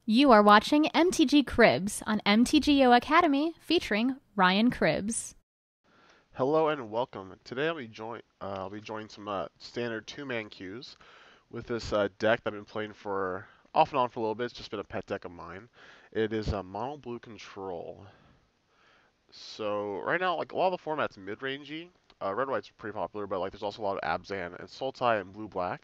You are watching MTG Cribs on MTGO Academy featuring RYANCRABBS. Hello and welcome. Today I'll be joining some standard two-man queues with this deck that I've been playing for off and on for a little bit. It's just been a pet deck of mine. It is a mono blue control. So right now, like a lot of the formats mid-rangey. Red white's pretty popular, but like there's also a lot of Abzan and Sultai and blue black.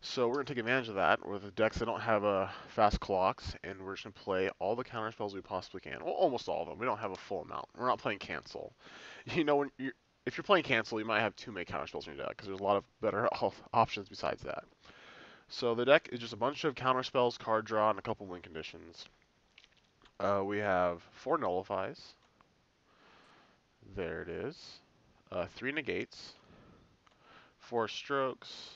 So we're gonna take advantage of that with decks that don't have fast clocks, and we're just gonna play all the counter spells we possibly can. Well, almost all of them. We don't have a full amount. We're not playing cancel. You know, if you're playing cancel, you might have too many counter spells in your deck because there's a lot of better options besides that. So the deck is just a bunch of counter spells, card draw, and a couple win conditions. We have 4 nullifies. There it is. 3 negates. 4 strokes.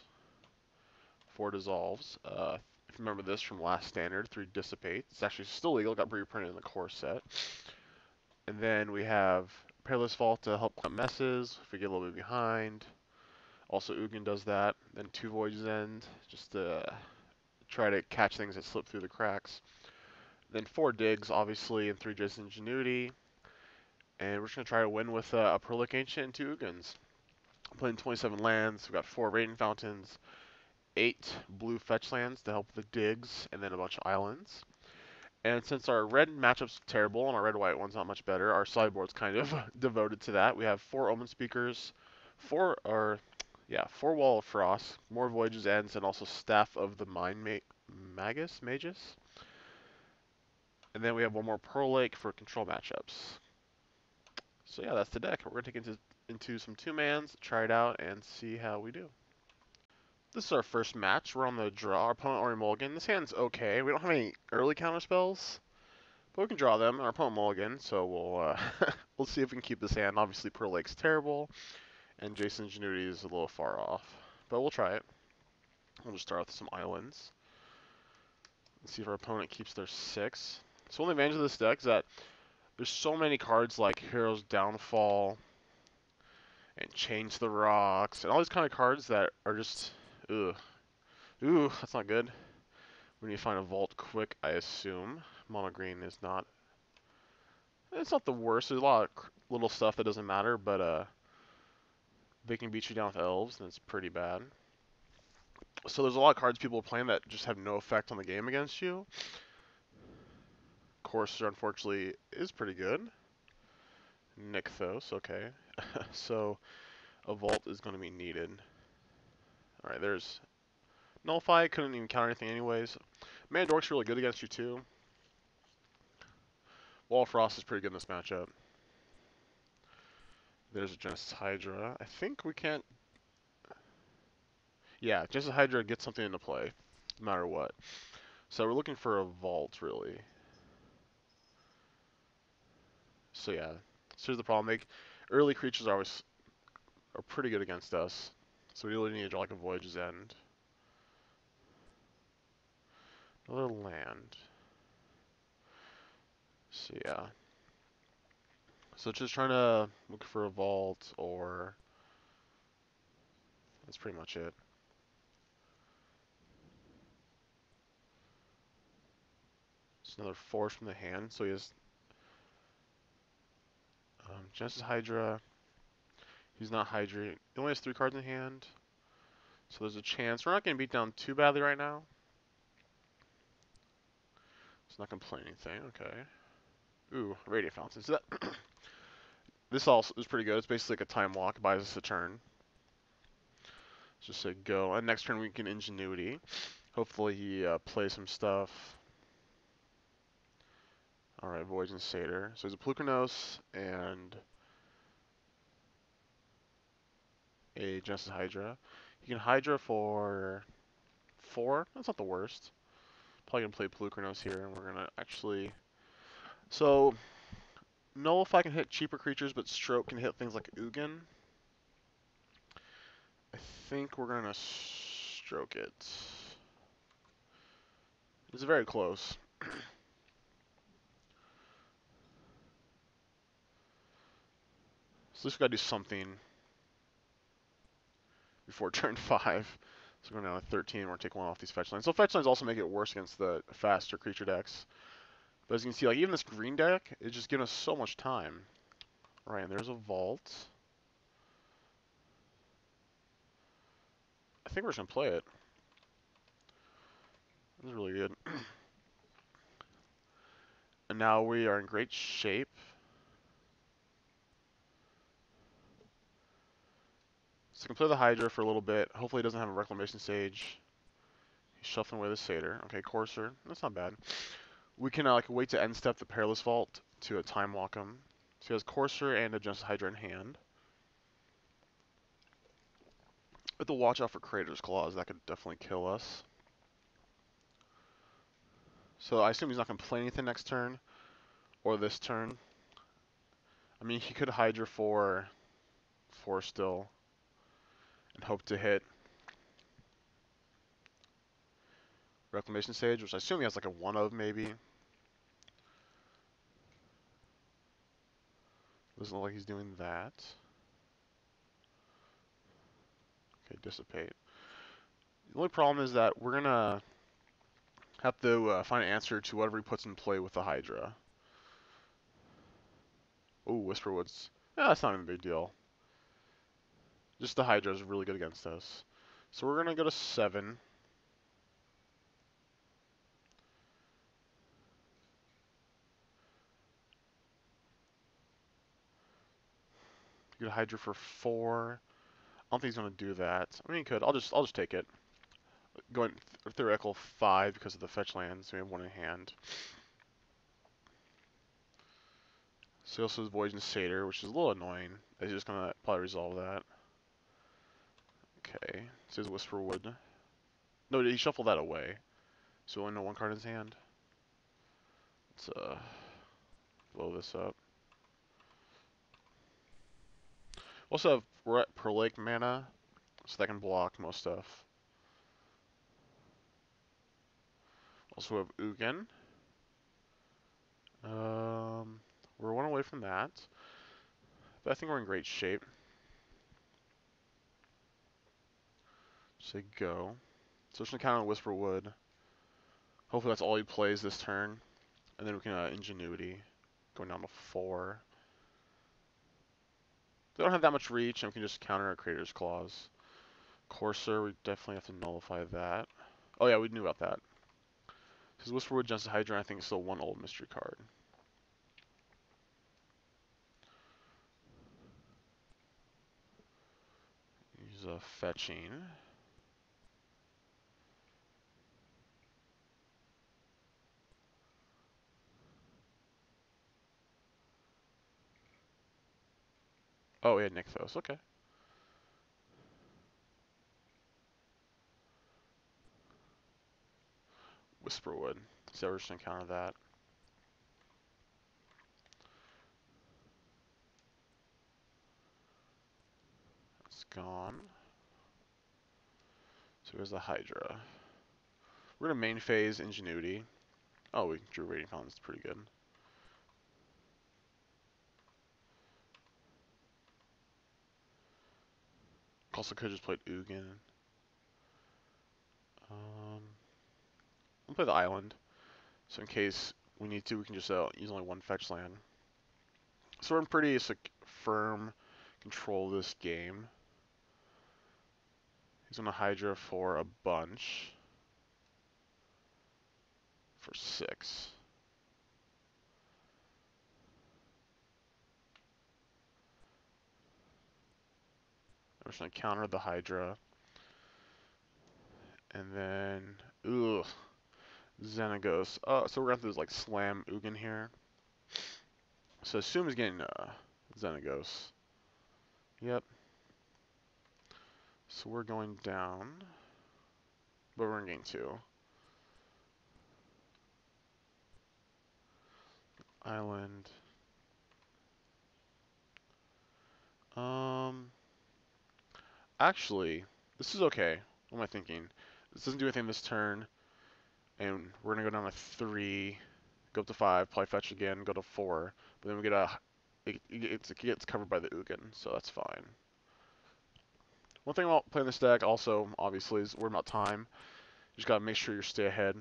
4 dissolves. If you remember this from last standard, 3 dissipate. It's actually still legal, got reprinted in the core set. And then we have Perilous Vault to help cut messes if we get a little bit behind. Also, Ugin does that. Then 2 Voyage's End, just to try to catch things that slip through the cracks. Then 4 Digs, obviously, and 3 Jace's Ingenuity. And we're just going to try to win with a Prolific Ancient and 2 Ugins. I'm playing 27 lands. We've got 4 Radiant Fountains, 8 blue fetch lands to help with the digs, and then a bunch of islands. And since our red matchup's terrible and our red-white one's not much better, our sideboard's kind of devoted to that. We have 4 Omen Speakers, 4 Wall of Frost, more Voyage's Ends, and also Staff of the Magus? And then we have one more Pearl Lake for control matchups. So yeah, that's the deck. We're going to take into some 2-mans, try it out, and see how we do. This is our first match. We're on the draw. Our opponent already mulligan. This hand's okay. We don't have any early counter spells, but we can draw them. Our opponent mulligan, so we'll see if we can keep this hand. Obviously, Pearl Lake's terrible, and Jace's Ingenuity is a little far off, but we'll try it. We'll just start with some islands. Let's see if our opponent keeps their 6. So one advantage of this deck is that there's so many cards like Hero's Downfall and Change the Rocks and all these kind of cards that are just ugh. Ooh, that's not good. We need to find a vault quick, I assume. Mono green is not. It's not the worst. There's a lot of little stuff that doesn't matter, but they can beat you down with elves, and it's pretty bad. So there's a lot of cards people are playing that just have no effect on the game against you. Courser, unfortunately, is pretty good. Nykthos, okay. So a vault is going to be needed. Alright, there's Nullify. Couldn't even counter anything anyways. Mandork's really good against you, too. Wall of Frost is pretty good in this matchup. There's a Genesis Hydra. I think we can't... Yeah, Genesis Hydra gets something into play, no matter what. So we're looking for a vault, really. So yeah, so here's the problem. Early creatures are pretty good against us. So we really need to draw like a Voyage's End. Another land. So yeah. So just trying to look for a vault, or that's pretty much it. It's another force from the hand. So he has Genesis Hydra. He's not Hydra. He only has 3 cards in hand. So there's a chance. We're not going to beat down too badly right now. It's not going to play anything. Okay. Ooh, Radiant Fountain. So that this also is pretty good. It's basically like a time walk. It buys us a turn. Let's just say go. And next turn we can Ingenuity. Hopefully he plays some stuff. Alright, Voyage and Satyr. So he's a Plukernos and a Genesis Hydra. He can Hydra for 4. That's not the worst. Probably gonna play Plukernos here, and we're gonna actually... So, Nullify can hit cheaper creatures, but Stroke can hit things like Ugin. I think we're gonna Stroke it. It's very close. So this gotta do something before turn 5. So we're going down to 13. We're going to take one off these fetch lines. So fetch lines also make it worse against the faster creature decks. But as you can see, like even this green deck is just giving us so much time. All right, and there's a vault. I think we're just going to play it. This is really good. And now we are in great shape. So we can play the Hydra for a little bit. Hopefully he doesn't have a Reclamation Sage. He's shuffling away the Satyr. Okay, Courser. That's not bad. We can like wait to end step the Perilous Vault to time walk him. So he has Courser and a Genesis Hydra in hand. With the watch out for Creator's Claws, that could definitely kill us. So I assume he's not going to play anything next turn, or this turn. I mean, he could Hydra for 4 still, and hope to hit Reclamation Sage, which I assume he has like a 1 of maybe. Doesn't look like he's doing that. Okay, Dissipate. The only problem is that we're going to have to find an answer to whatever he puts in play with the Hydra. Ooh, Whisperwoods. Yeah, that's not even a big deal. Just the Hydra is really good against us. So we're going to go to 7. Get a Hydra for 4. I don't think he's going to do that. I mean, he could. I'll just take it. Going theoretical 5 because of the fetch lands. We have 1 in hand. So he also has Voyage and Satyr, which is a little annoying. He's just going to probably resolve that. Okay. So his Whisperwood. No, he shuffled that away. So only 1 card in his hand. Let's blow this up. Also have Pro Lake mana, so that can block most stuff. Also have Ugin. We're 1 away from that. But I think we're in great shape. Say go. So just gonna count on Whisperwood. Hopefully that's all he plays this turn. And then we can Ingenuity. Going down to 4. They don't have that much reach, and we can just counter our Creator's Claws. Courser, we definitely have to nullify that. Oh yeah, we knew about that. Because Whisperwood, Genesis Hydra, I think is still 1 old mystery card. Use a fetching. Oh, yeah, Nykthos. Okay. Whisperwood. So we're just gonna counter that. It's gone. So here's the Hydra. We're gonna main phase Ingenuity. Oh, we drew Radiant Fountain. It's pretty good. Also could just played Ugin. We'll play the island. So in case we need to, we can just use only 1 fetch land. So we're in pretty firm control of this game. He's gonna Hydra for a bunch. For 6. We're just gonna counter the Hydra. And then, ugh, Xenagos. So we're gonna have to like slam Ugin here. So assume he's getting Xenagos. Yep. So we're going down, but we're in game 2. Island. Actually, this is okay. What am I thinking? This doesn't do anything this turn, and we're gonna go down to 3, go up to 5, probably fetch again, go to 4, but then we get it gets covered by the Ugin, so that's fine. One thing about playing this deck also, obviously, is worry about time. You just gotta make sure you stay ahead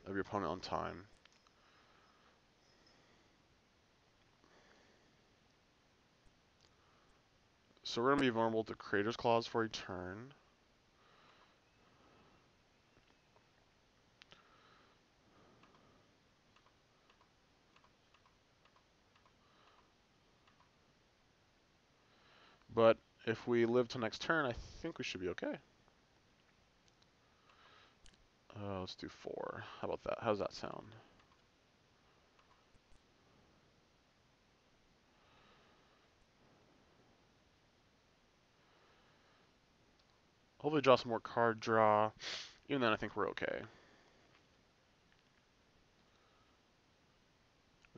of your opponent on time. So we're gonna be vulnerable to Creator's Clause for a turn. But if we live till next turn, I think we should be okay. Let's do 4. How about that? How does that sound? Hopefully draw some more card draw. Even then, I think we're okay.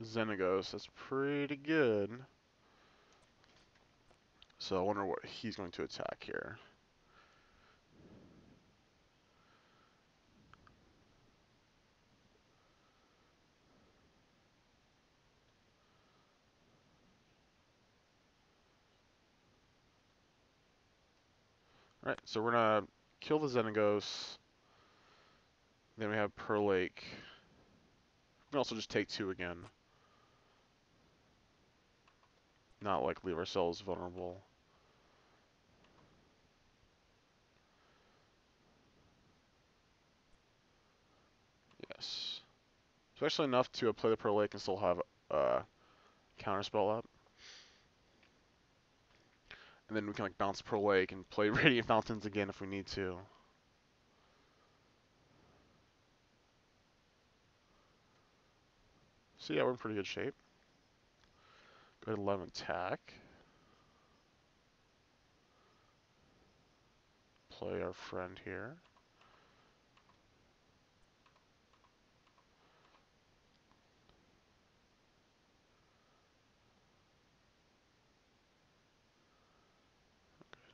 Xenagos, that's pretty good. So I wonder what he's going to attack here. Alright, so we're gonna kill the Xenagos. Then we have Pearl Lake. We can also just take 2 again. Not like leave ourselves vulnerable. Yes. Especially enough to play the Pearl Lake and still have counterspell up. And then we can like bounce Pearl Lake and play Radiant Fountains again if we need to. So yeah, we're in pretty good shape. Go ahead and let him attack. Play our friend here.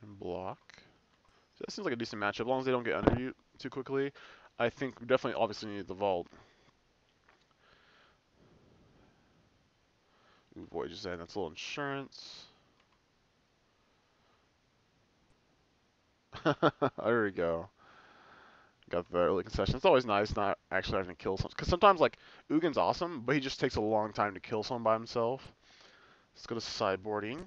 And block. So that seems like a decent matchup. As long as they don't get under you too quickly, I think we definitely obviously need the vault. Ooh, Voyage Zen, that's a little insurance. There we go. Got the early concession. It's always nice not actually having to kill someone. Because sometimes, like, Ugin's awesome, but he just takes a long time to kill someone by himself. Let's go to sideboarding.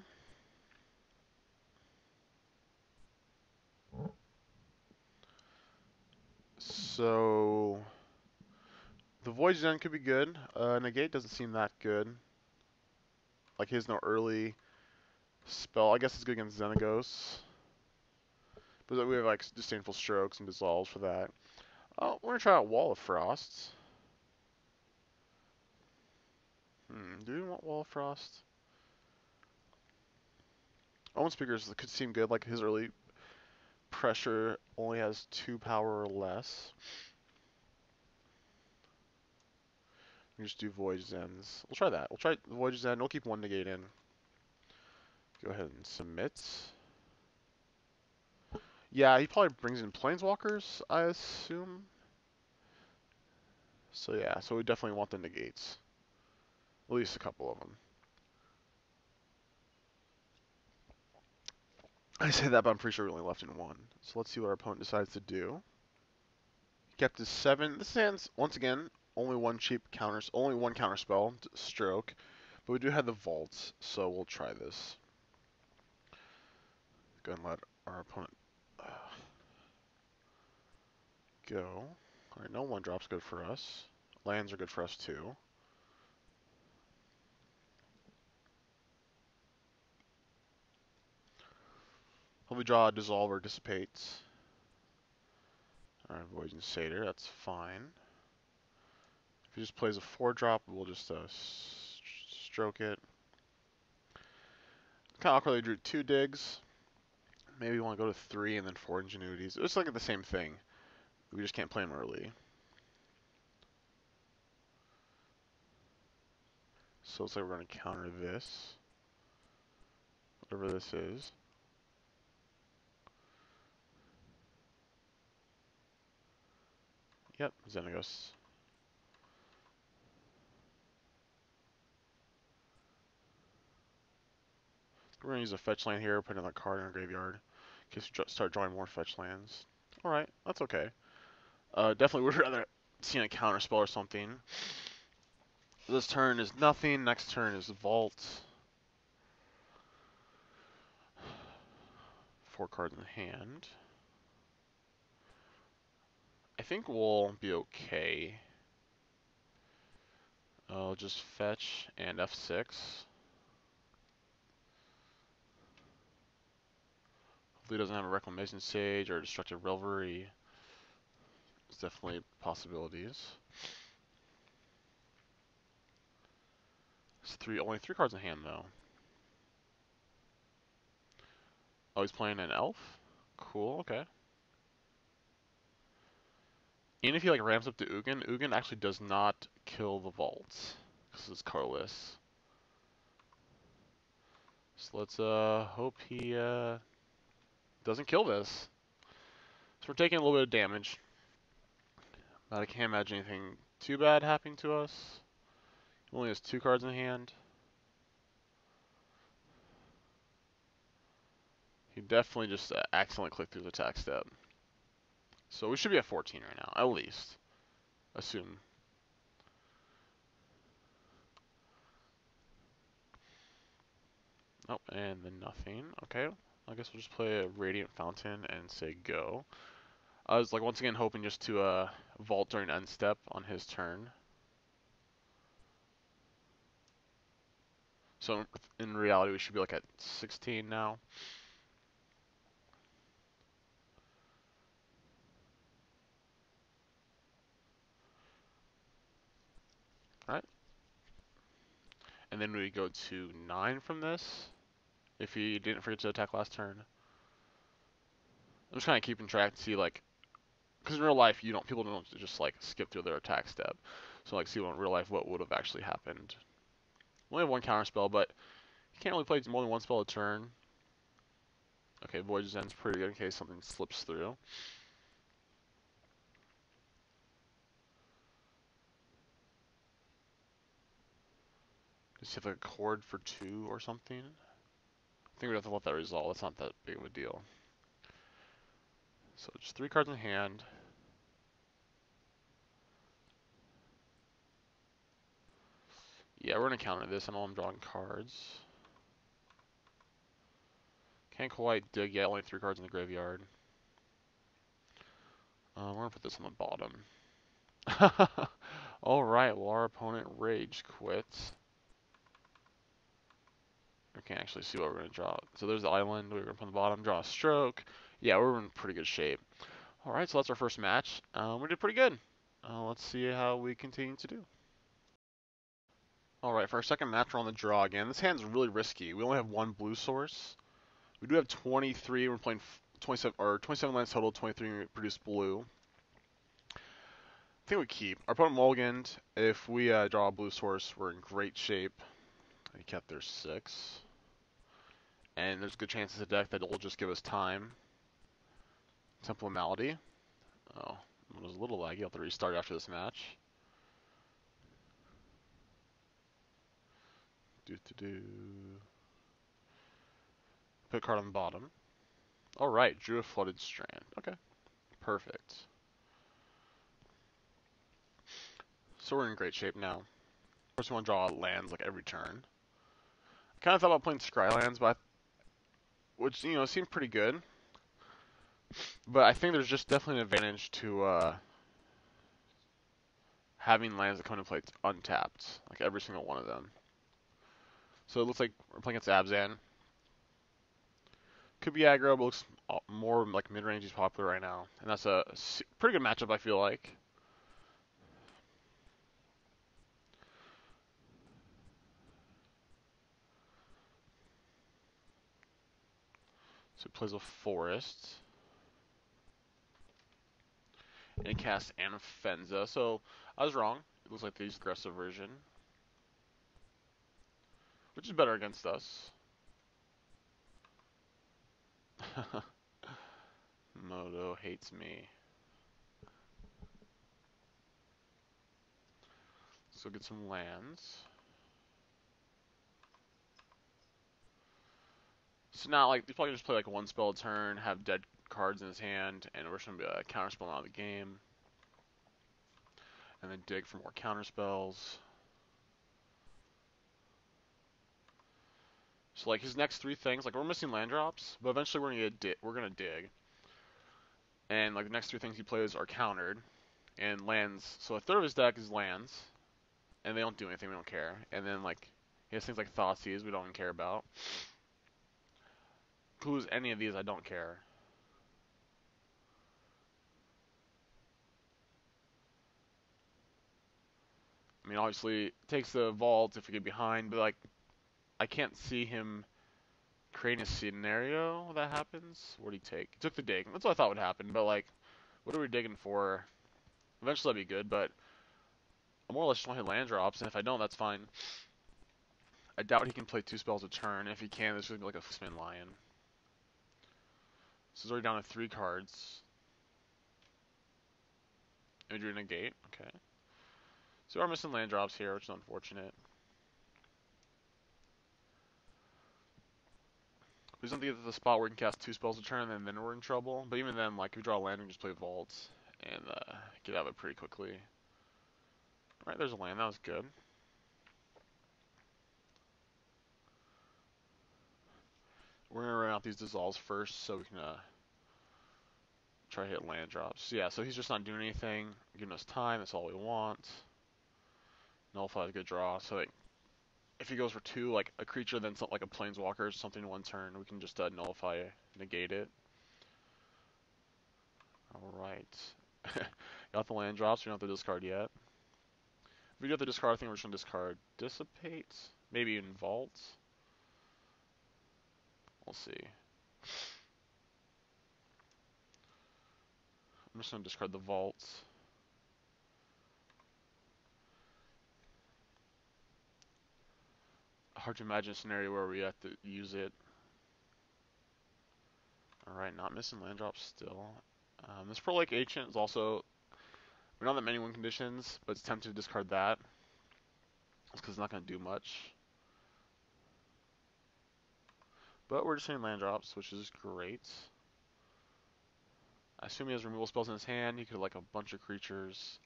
So, the Voyage Zen could be good. Negate doesn't seem that good. Like, he has no early spell. I guess it's good against Xenagos. But we have, like, Disdainful Strokes and Dissolves for that. Oh, we're going to try out Wall of Frost. Do we want Wall of Frost? Owen Speakers could seem good. Like, his early pressure only has 2 power or less. We just do Voyage Zens. We'll try that. We'll try the Voyage Zen. We'll keep 1 negate in. Go ahead and submit. Yeah, he probably brings in Planeswalkers, I assume. So yeah, so we definitely want the negates. At least a couple of them. I say that, but I'm pretty sure we only left in 1. So let's see what our opponent decides to do. He kept his 7. This hand's, once again, only one counter spell, Stroke. But we do have the vaults, so we'll try this. Go ahead and let our opponent go. Alright, no 1-drop's good for us. Lands are good for us too. Hopefully draw a Dissolve or Dissipates. Alright, Voyage and Satyr, that's fine. If he just plays a 4-drop, we'll just stroke it. Kind of awkwardly drew 2 digs. Maybe we want to go to 3 and then 4 Ingenuities. It's like the same thing. We just can't play them early. So it's like we're going to counter this. Whatever this is. Yep, Xenagos. We're gonna use a fetch land here, put another card in our graveyard in case we start drawing more fetch lands. Alright, that's okay. Definitely would rather see a counter spell or something. This turn is nothing, next turn is Vault. 4 cards in hand. I think we'll be okay. I'll just fetch and F6. Hopefully it doesn't have a Reclamation Sage or a Destructive Revelry. There's definitely possibilities. It's only three cards in hand though. Oh, he's playing an elf? Cool, okay. Even if he like ramps up to Ugin, Ugin actually does not kill the vault. Because it's colorless. So let's hope he doesn't kill this. So we're taking a little bit of damage. But I can't imagine anything too bad happening to us. He only has 2 cards in hand. He definitely just accidentally clicked through the attack step. So we should be at 14 right now, at least. Assume. Oh, and then nothing. Okay, I guess we'll just play a Radiant Fountain and say go. I was like once again hoping just to vault during end step on his turn. So in reality we should be like at 16 now. Alright. And then we go to 9 from this. If he didn't forget to attack last turn. I'm just kind of keeping track to see like, because in real life people don't just like skip through their attack step. So like see in real life what would have actually happened. We only have 1 counter spell, but you can't really play more than 1 spell a turn. Okay, Void Zen's pretty good in case something slips through. Does he have like a cord for 2 or something? I think we'd have to let that resolve. That's not that big of a deal. So just 3 cards in hand. Yeah, we're gonna counter this. I know I'm drawing cards. Can't quite dig yet. Only 3 cards in the graveyard. We're gonna put this on the bottom. Alright, well our opponent rage quits. We can't actually see what we're going to draw. So there's the island. We're going to put on the bottom, draw a stroke. Yeah, we're in pretty good shape. Alright, so that's our first match. We did pretty good. Let's see how we continue to do. Alright, for our second match, we're on the draw again. This hand's really risky. We only have 1 blue source. We do have 23. We're playing 27 lands total, 23 produce blue. I think we keep. Our opponent mulliganed. If we draw a blue source, we're in great shape. He kept their 6. And there's a good chance it's a deck that will just give us time. Temple of Malady. Oh, it was a little laggy. I'll have to restart after this match. Put a card on the bottom. Alright, drew a Flooded Strand. Okay, perfect. So we're in great shape now. Of course, we want to draw lands like every turn. I kind of thought about playing Scrylands, which, seemed pretty good. But I think there's just definitely an advantage to having lands that come into play untapped, like every single one of them. So it looks like we're playing against Abzan. Could be aggro, but looks more like mid-range is popular right now. And that's a pretty good matchup, I feel like. So he plays a Forest. And he casts Anafenza. So I was wrong. It looks like they used aggressive version. Which is better against us. Moto hates me. So get some lands. So now, like, he's probably gonna just play like one spell a turn, have dead cards in his hand, and we're just gonna be counterspell out of the game, and then dig for more counterspells. So like his next three things, like we're missing land drops, but eventually we're gonna dig, and like the next three things he plays are countered, and lands. So a third of his deck is lands, and they don't do anything. We don't care. And then like he has things like Thoughtseize we don't even care about. Clues any of these I don't care. I mean, obviously, it takes the vault if we get behind, but like, I can't see him creating a scenario that happens. What did he take? He took the dig. That's what I thought would happen, but like, what are we digging for? Eventually that'd be good, but I more or less just want to hit land drops, and if I don't, that's fine. I doubt he can play 2 spells a turn. If he can, this is gonna be like a spin lion. So he's already down to 3 cards. Imagery negate, okay. So we're missing land drops here, which is unfortunate. We just don't get to the spot where we can cast 2 spells a turn, and then we're in trouble. But even then, like, if we draw a land, we can just play vaults and get out of it pretty quickly. Alright, there's a land. That was good. We're going to run out these dissolves first so we can try to hit land drops. Yeah, so he's just not doing anything, giving us time. That's all we want. Nullify is a good draw. So like, if he goes for 2, like a creature, then something like a planeswalker or something in 1 turn, we can just nullify, negate it. Alright. Got the land drops. We don't have to discard yet. If we do have to discard, I think we're just going to discard Dissipate. Maybe even Vault. We'll see. I'm just going to discard the Vault. Hard to imagine a scenario where we have to use it. Alright, not missing land drops still. This Pro Lake Ancient is also, we're not that many win conditions, but it's tempted to discard that. It's because it's not going to do much. But we're just hitting land drops, which is great. I assume he has removal spells in his hand. He could have like a bunch of creatures.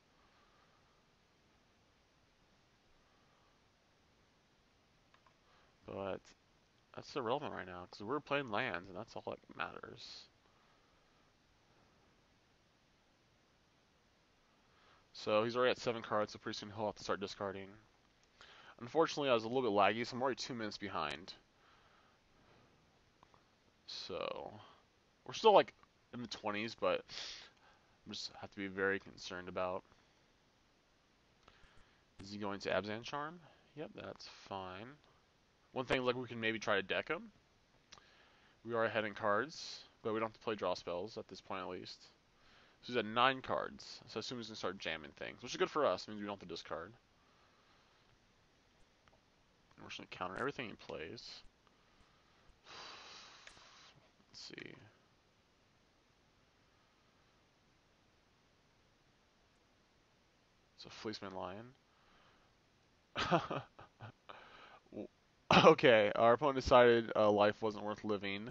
But that's irrelevant right now, because we're playing lands, and that's all that matters. So he's already at 7 cards, so pretty soon he'll have to start discarding. Unfortunately, I was a little bit laggy, so I'm already 2 minutes behind. So we're still like in the 20s, but I just have to be very concerned about. Is he going to Abzan Charm? Yep, that's fine. One thing, like, we can maybe try to deck him. We are ahead in cards, but we don't have to play draw spells at this point at least. So he's at 9 cards, so I assume he's going to start jamming things, which is good for us. It means we don't have to discard. And we're just going to counter everything he plays. Let's see. So Fleeceman Lion. Okay, our opponent decided life wasn't worth living,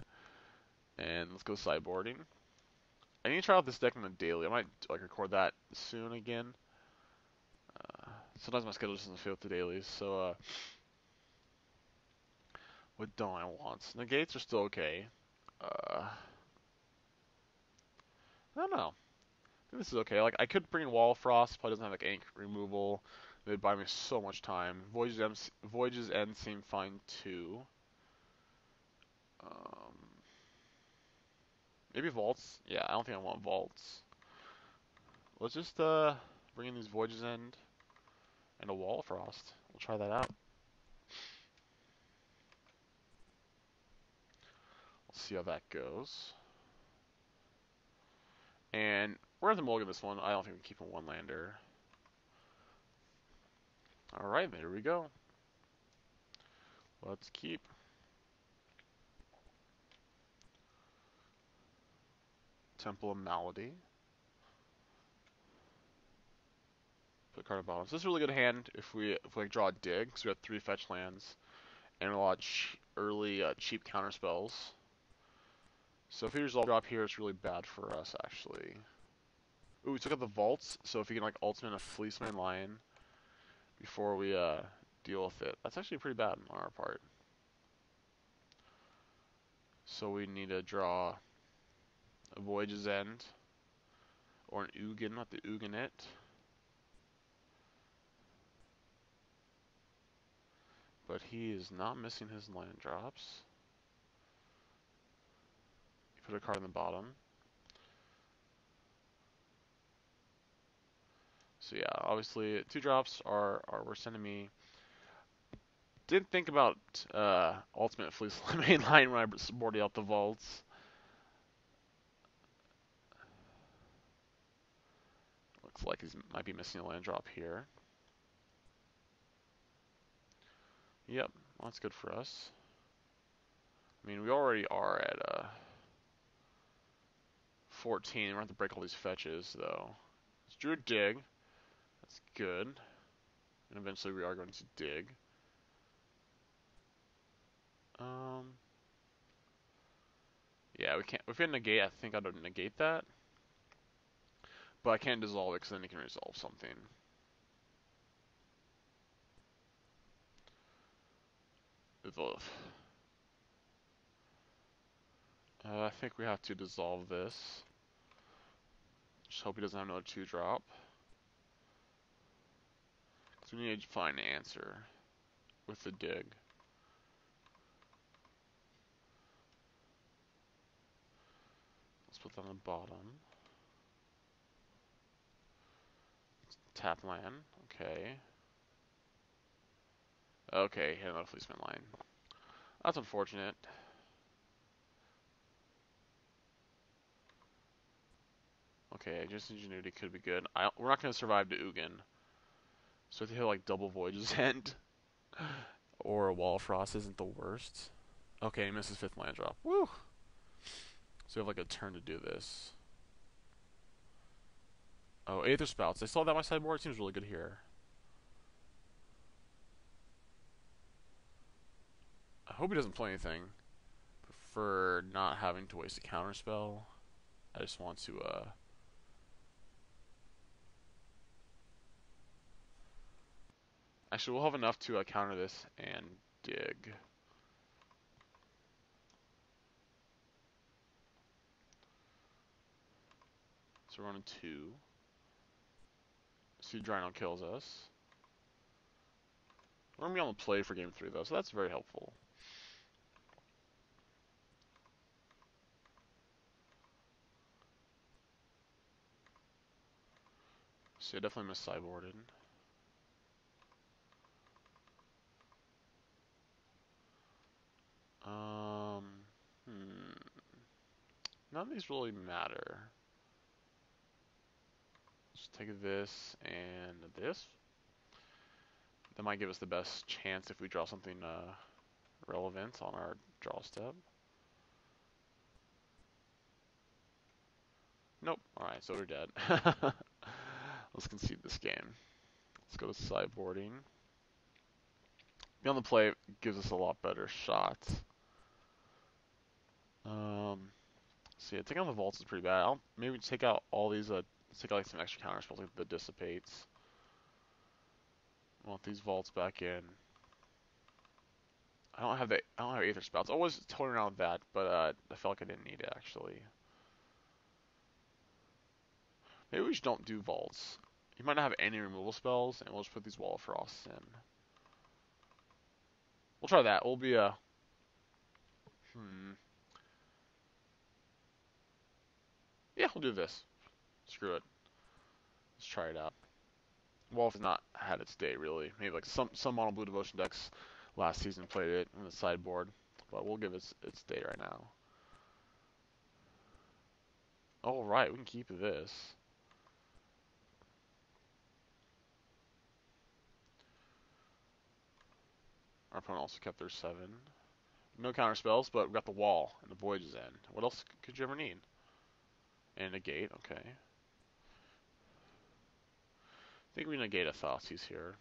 and let's go sideboarding. I need to try out this deck on the daily. I might like record that soon again. Sometimes my schedule doesn't fit with the dailies, so what don't I want? Negates are still okay. I don't know. I think this is okay. Like, I could bring Wall of Frost, probably doesn't have like ink removal. They'd buy me so much time. Voyage's End seem fine too. Maybe Vaults? Yeah, I don't think I want Vaults. Let's just bring in these Voyage's End and a Wall of Frost. We'll try that out. We'll see how that goes. And we're at the mulligan this one. I don't think we can keep a 1-lander. Alright, there we go. Let's keep. Temple of Malady. Put a card at the bottom. So this is a really good hand if we like draw a dig, because we have 3 fetch lands and a lot of early cheap counter spells. So if he resolve drop here, it's really bad for us, actually. Ooh, we took out the vaults, so if he can like ultimate a Fleece main line before we deal with it, that's actually pretty bad on our part. So we need to draw a Voyage's End or an Ugin, not the Uganet. But he is not missing his land drops. He put a card in the bottom. So yeah, obviously 2 drops are our worst enemy. Didn't think about Ultimate Fleece main line when I boarded out the vaults. Looks like he might be missing a land drop here. Yep, well, that's good for us. I mean, we already are at 14. We're going to have to break all these fetches, though. Let's do a dig. That's good. And eventually we are going to dig. Yeah, we can't. If we had negate, I think I'd negate that. But I can't dissolve it because then you can resolve something. I think we have to dissolve this. Just hope he doesn't have another 2-drop. So we need to find an answer with the dig. Let's put that on the bottom. Tap land. Okay. Okay, hit another Fleeceman line. That's unfortunate. Okay, just Ingenuity could be good. We're not going to survive to Ugin. So if they hit like double Voyage's End or a Wall of Frost isn't the worst. Okay, he misses 5th land drop. Woo! So we have like a turn to do this. Oh, Aether Spouts. I saw that on my sideboard. It seems really good here. I hope he doesn't play anything. Prefer not having to waste a counter spell. I just want to actually, we'll have enough to counter this and dig. So we're running 2. See, Drino kills us. We're going to be on the play for game 3, though, so that's very helpful. So yeah, definitely mis-sideboarded. None of these really matter. Just take this and this. That might give us the best chance if we draw something relevant on our draw step. Nope. Alright, so we're dead. Let's concede this game. Let's go to sideboarding. Be on the play gives us a lot better shot. So yeah, taking out the vaults is pretty bad. I'll maybe take out all these, take out like some extra counter spells like the dissipates. I want these vaults back in. I don't have Aether Spouts. I was toying around with that, but I felt like I didn't need it actually. Maybe we just don't do vaults. He might not have any removal spells, and we'll just put these Wall of Frosts in. We'll try that. We'll be yeah, we'll do this. Screw it. Let's try it out. Wolf has not had its day really. Maybe like some mono blue devotion decks last season played it in the sideboard, but we'll give it its day right now. All right, we can keep this. Our opponent also kept their 7. No counter spells, but we got the wall and the Voyage's End. What else could you ever need? And a gate, okay. I think we negate a Thoughtseize here.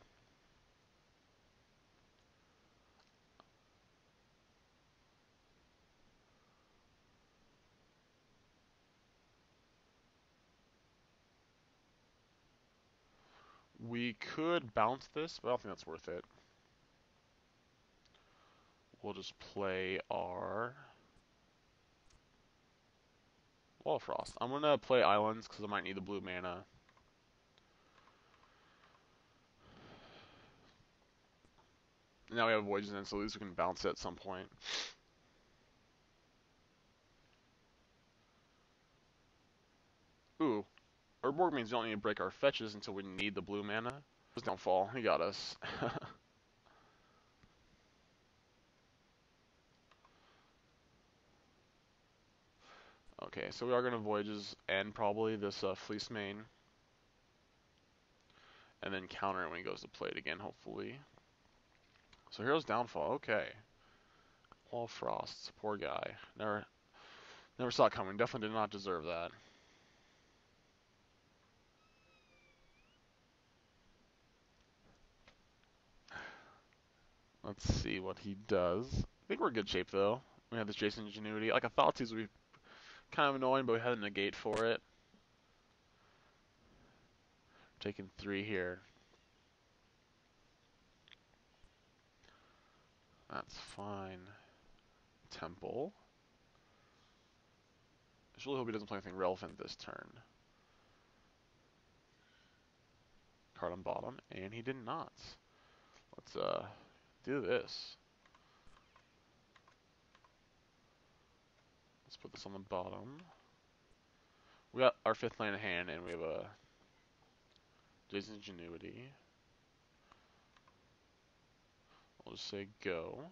We could bounce this, but I don't think that's worth it. We'll just play our Wall of Frost. I'm gonna play Islands because I might need the blue mana. Now we have Voyages in, so at least we can bounce it at some point. Ooh. Urborg means we don't need to break our fetches until we need the blue mana. It was Downfall. He got us. Okay, so we are going to Voyages and probably this Fleece main. And then counter it when he goes to play it again, hopefully. So Hero's Downfall, okay. Wall of Frost, poor guy. Never saw it coming. Definitely did not deserve that. Let's see what he does. I think we're in good shape, though. We have this Jason Ingenuity. Like, I thought these would be kind of annoying, but we had a negate for it. Taking 3 here. That's fine. Temple. I just really hope he doesn't play anything relevant this turn. Card on bottom, and he did not. Let's do this. Let's put this on the bottom. We got our 5th land in hand, and we have a Jason's Ingenuity. I'll just say go.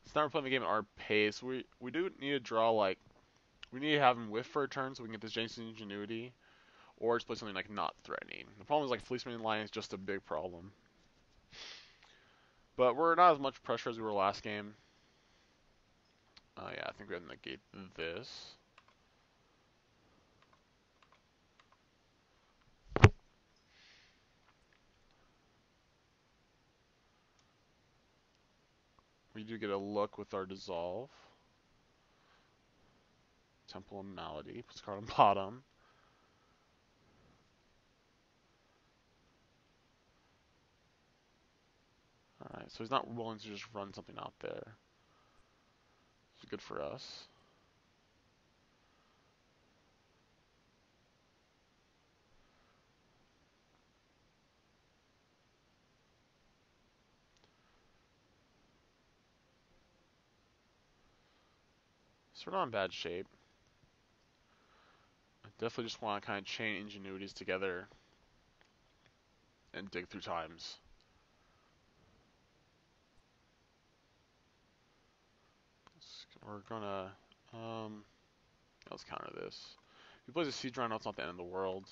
It's not playing the game at our pace. We do need to draw, like, we need to have him whiff for a turn so we can get this Jason's Ingenuity, or just play something like not threatening. The problem is, like, Fleeceman line is just a big problem. But we're not as much pressure as we were last game. Yeah, I think we have to negate this. We do get a look with our Dissolve. Temple and Malady. Puts a card on bottom. Alright, so he's not willing to just run something out there. It's good for us. So we're not in bad shape. I definitely just want to kind of chain Ingenuities together and dig through times. We're gonna, let's counter this. If he plays a Siege Rhino, it's not the end of the world.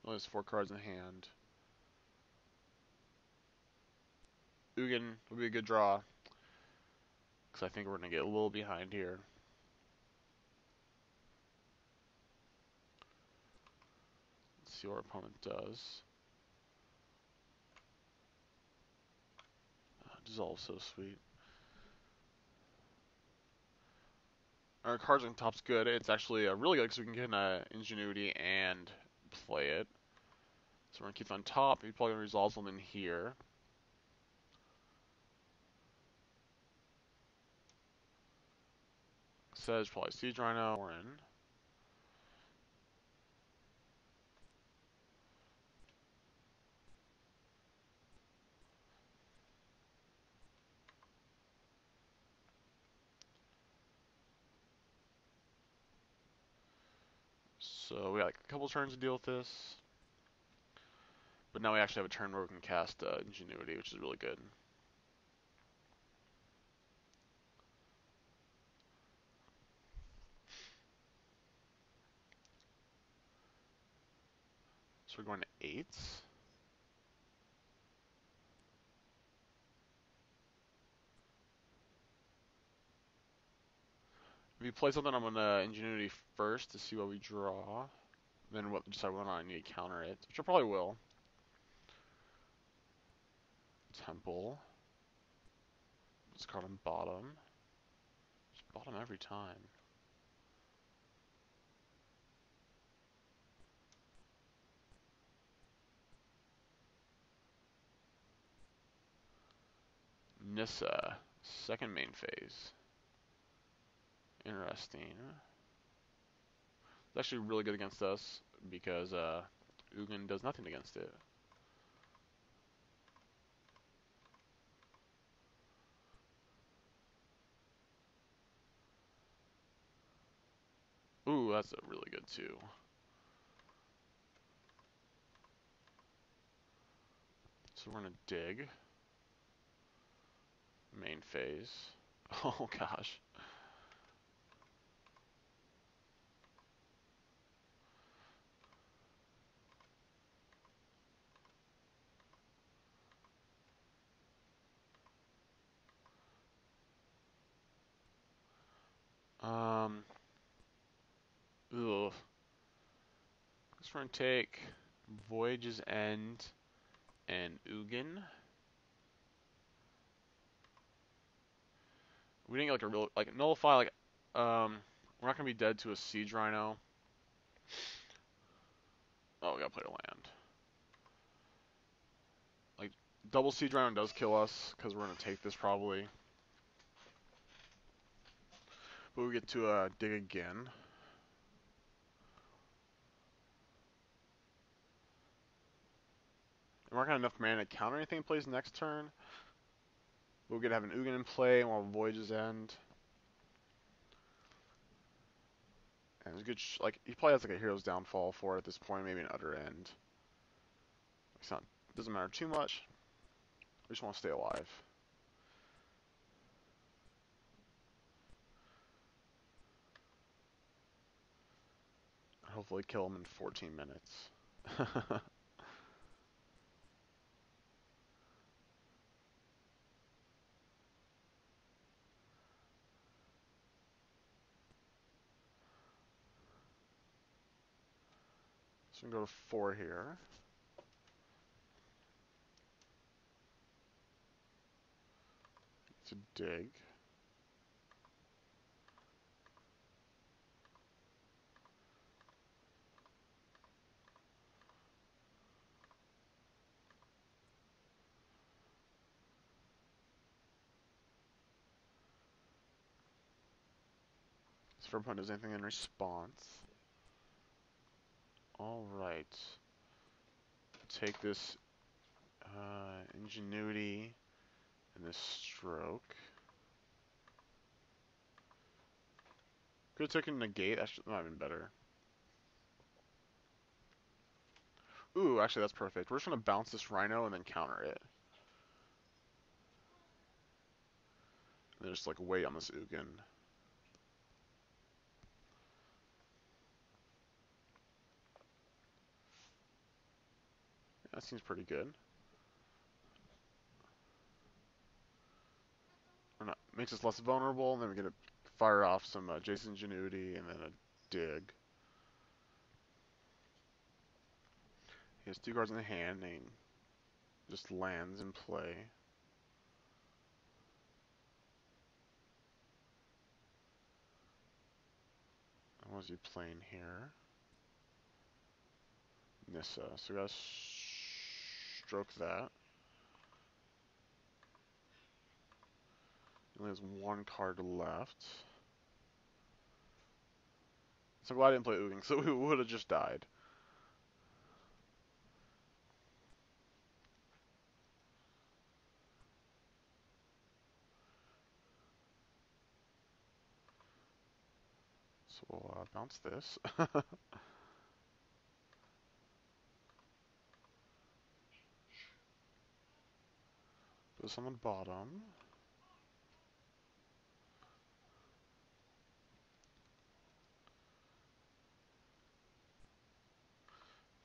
Only has 4 cards in hand. Ugin would be a good draw, because I think we're going to get a little behind here. Let's see what our opponent does. Dissolve, so sweet. Our cards on top's good. It's actually really good because we can get an Ingenuity and play it. So we're going to keep it on top. He's probably going to resolve something here. Says probably Siege Rhino or in. So we got like a couple turns to deal with this. But now we actually have a turn where we can cast Ingenuity, which is really good. So we're going to 8s. If you play something, I'm gonna Ingenuity first to see what we draw. Then what decide whether or not I need to counter it, which I probably will. Temple. Discard on bottom. Just bottom every time. Nissa. Second main phase. Interesting. It's actually really good against us because Ugin does nothing against it. Ooh, that's a really good too. So we're gonna dig. Main phase. Oh gosh. Ugh. This we're gonna take Voyage's End and Ugin. We didn't get like a real nullify we're not gonna be dead to a Siege Rhino. Oh, we gotta play a land. Like double Siege Rhino does kill us because we're gonna take this probably. But we get to dig again. And we're not gonna have enough mana to counter anything in plays next turn. But we could have an Ugin in play while Voyage's End. And it's good. He probably has like a Hero's Downfall for it at this point, maybe an Utter End. It's not doesn't matter too much. We just want to stay alive. Hopefully kill him in 14 minutes. So we can go to 4 here. To dig. So if opponent does anything in response. Alright. Take this Ingenuity and this Stroke. Could have taken Negate, that might have been better. Ooh, actually that's perfect. We're just going to bounce this Rhino and then counter it. And then just like wait on this Ugin. That seems pretty good. Or not, makes us less vulnerable, and then we get to fire off some Jason Ingenuity and then a dig. He has 2 cards in the hand, and he just lands in play. What was he playing here? Nissa. So we gotta stroke that. He only has 1 card left. So glad I didn't play Ugin, so we would have just died. So we'll bounce this. Put this on the bottom.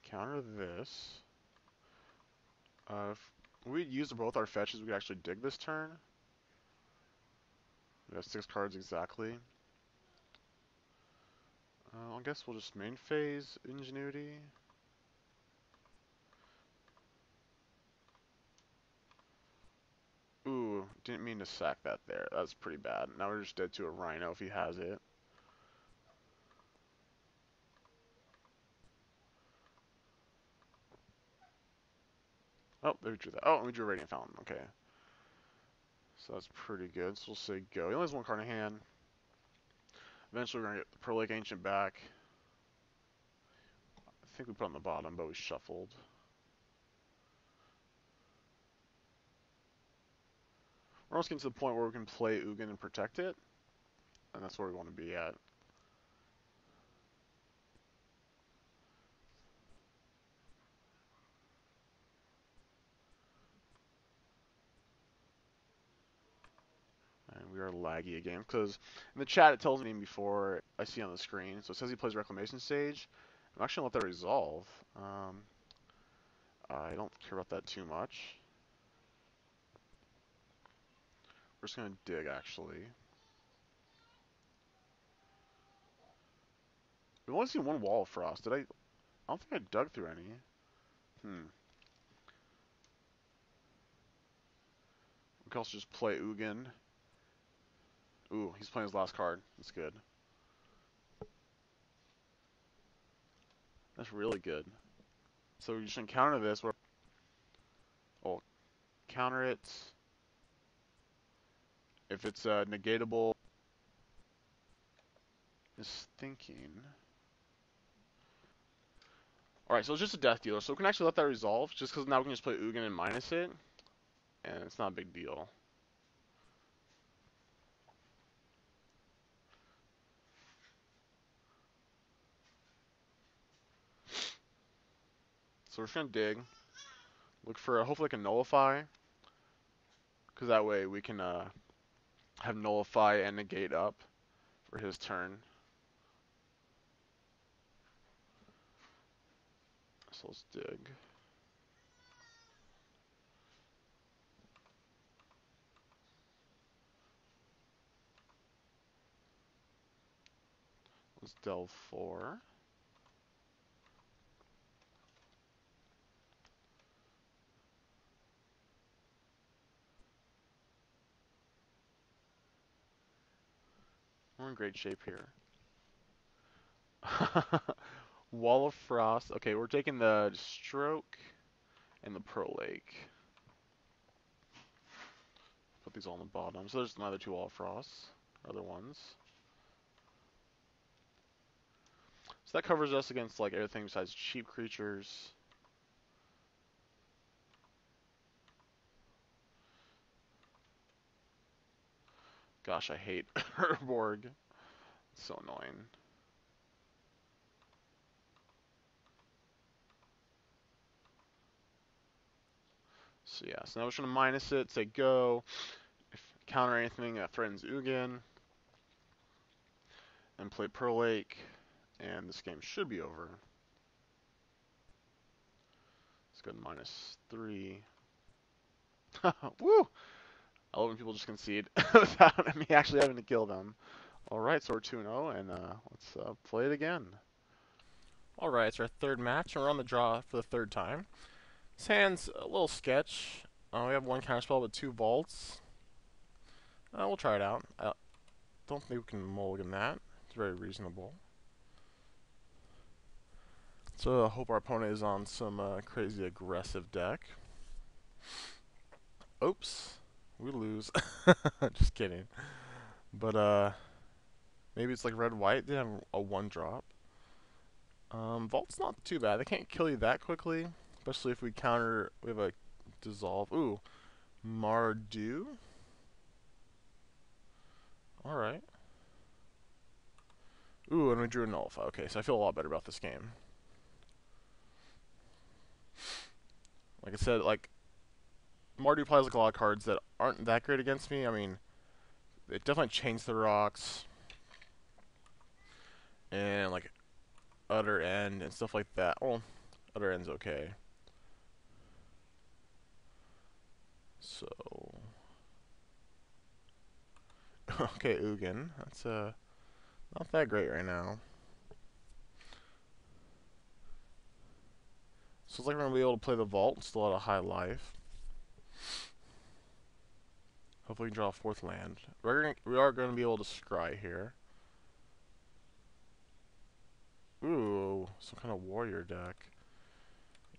Counter this. If we used both our fetches, we could actually dig this turn. We have 6 cards exactly. I guess we'll just main phase Ingenuity. Ooh, didn't mean to sack that there. That's pretty bad. Now we're just dead to a Rhino if he has it. Oh, we drew that. Oh, we drew a Radiant Fountain. Okay. So that's pretty good. So we'll say go. He only has one card in hand. Eventually we're going to get the Pro Lake Ancient back. I think we put on the bottom, but we shuffled. We're almost getting to the point where we can play Ugin and protect it. And that's where we want to be at. And we are laggy again, because in the chat it tells me before I see on the screen. So it says he plays Reclamation Stage. I'm actually going to let that resolve. I don't care about that too much. We're just going to dig, actually. We've only seen one Wall of Frost. I don't think I dug through any. We can also just play Ugin. Ooh, he's playing his last card. That's good. That's really good. So we just encounter this. We'll counter it. If it's negatable, is thinking. Alright, so it's just a death dealer. So we can actually let that resolve, just because now we can just play Ugin and minus it. And it's not a big deal. So we're just going to dig. Look for, hopefully like a Nullify. Because that way we can have Nullify and negate up for his turn. So let's dig. Let's delve 4. We're in great shape here. Wall of Frost. Okay, we're taking the Stroke and the Pro Lake. Put these all on the bottom. So there's another 2 Wall of Frosts. Other ones. So that covers us against like everything besides cheap creatures. Gosh, I hate Herborg. It's so annoying. So yeah, so now we're just gonna minus it, say go. If counter anything that threatens Ugin, and play Pro Lake, and this game should be over. Let's go to -3. Woo! I love when people just concede without me actually having to kill them. Alright, so we're 2-0, and let's play it again. Alright, it's our third match, and we're on the draw for the third time. This hand's a little sketch. We have 1 counterspell with 2 vaults. We'll try it out. I don't think we can mulligan that. It's very reasonable. So I hope our opponent is on some crazy aggressive deck. Oops. We lose. Just kidding. But maybe it's like red-white. They have a 1-drop. Vault's not too bad. They can't kill you that quickly. Especially if we counter... We have a dissolve. Ooh. Mardu. Alright. Ooh, and we drew a Nullify. Okay, so I feel a lot better about this game. Like I said, like... Mardu plays like a lot of cards that aren't that great against me. I mean, it definitely changed the rocks. And like Utter End and stuff like that. Well, Utter End's okay. So okay, Ugin. That's not that great right now. So it's like we're going to be able to play the vault and still at a high life. Hopefully we can draw a fourth land. We are going to be able to scry here. Ooh, some kind of warrior deck.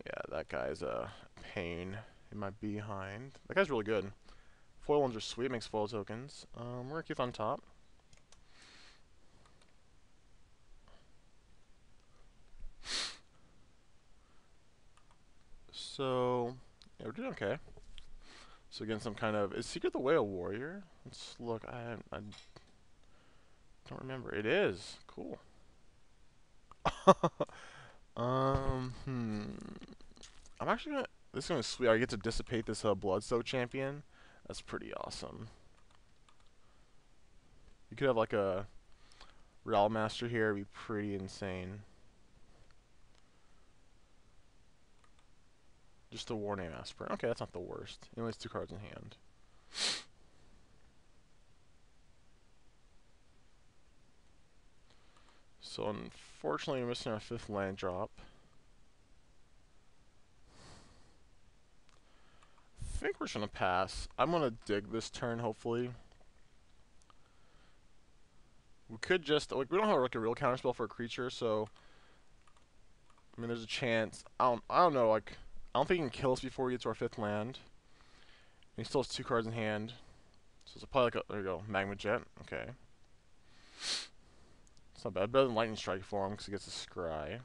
Yeah, that guy's a pain in my behind. That guy's really good. Foil ones are sweet, makes foil tokens. We're going to keep on top. So, yeah, we're doing okay. So again, some kind of... Is Secret the Way a warrior? Let's look. I don't remember. It is. Cool. I'm actually gonna... This is gonna be sweet. I get to dissipate this Bloodsoak champion. That's pretty awesome. You could have like a Real Master here. It'd be pretty insane. Just a War Name Aspirant. Okay, that's not the worst. He only has 2 cards in hand. So unfortunately, we're missing our 5th land drop. I think we're just gonna pass. I'm gonna dig this turn, hopefully. We could just, like, we don't have like a real counterspell for a creature, so I mean, there's a chance. I don't know. Like, I don't think he can kill us before we get to our 5th land. And he still has 2 cards in hand, so it's probably like a, there you go, Magma Jet. Okay, it's not bad. Better than Lightning Strike for him because he gets a scry.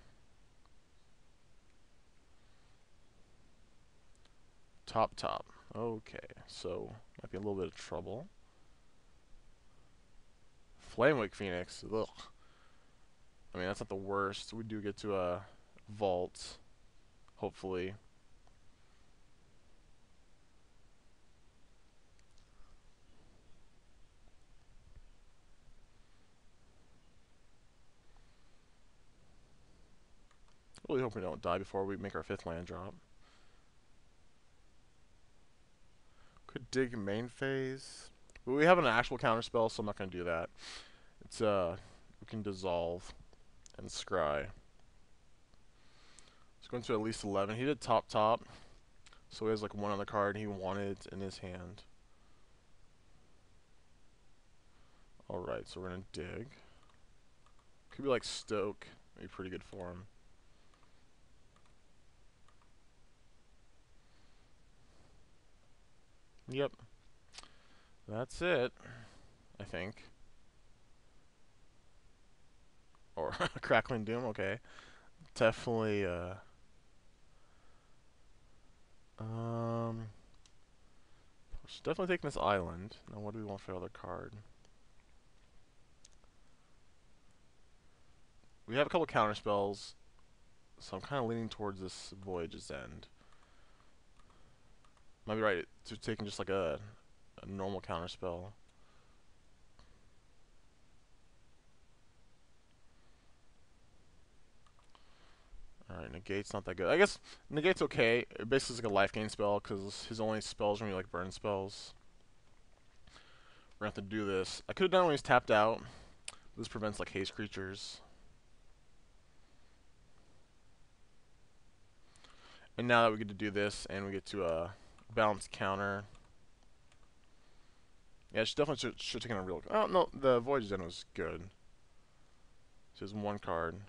Top. Okay, so might be a little bit of trouble. Flamewake Phoenix. Ugh. I mean, that's not the worst. We do get to a vault, hopefully. Really hope we don't die before we make our 5th land drop. Could dig main phase. But we have an actual counterspell, so I'm not going to do that. It's, we can dissolve and scry. It's going to at least 11. He did top. So he has like one other card he wanted in his hand. Alright, so we're going to dig. Could be like Stoke. Be pretty good for him. Yep. That's it, I think. Or Crackling Doom, okay. Definitely, definitely taking this island. Now what do we want for the other card? We have a couple counter spells, so I'm kind of leaning towards this Voyage's End. Might be right to taking just like a normal counter spell. Alright, Negate's not that good. I guess Negate's okay. It basically is like a life gain spell because his only spells are going to be like burn spells. We're going to have to do this. I could have done it when he's tapped out. This prevents like haste creatures. And now that we get to do this and we get to balance counter. Yeah, she definitely should take in a real... Oh, no, the Voyage's End was good. So he has 1 card, and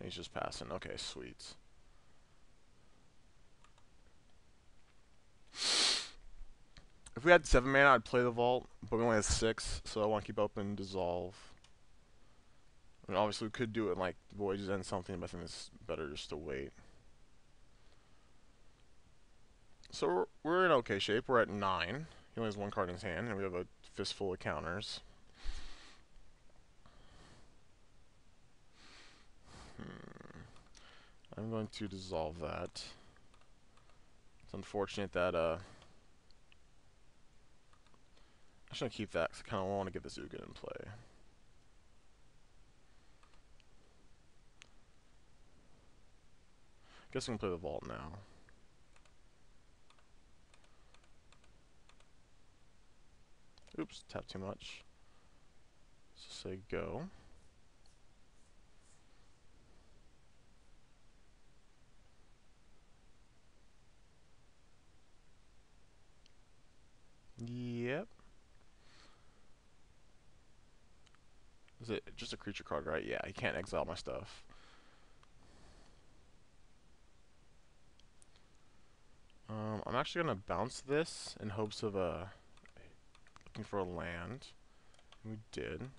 he's just passing. Okay, sweet. If we had 7 mana, I'd play the Vault, but we only have 6, so I want to keep open Dissolve. I mean, obviously we could do it in, like, Voyage's End something, but I think it's better just to wait. So we're in okay shape. We're at 9. He only has 1 card in his hand, and we have a fistful of counters. I'm going to dissolve that. It's unfortunate that, I'm just going to keep that because I kind of want to get this Ugin in play. Guess we can play the Vault now. Oops, tap too much. So say go. just a creature card, right? Yeah, he can't exile my stuff. I'm actually gonna bounce this in hopes of looking for a land. We did.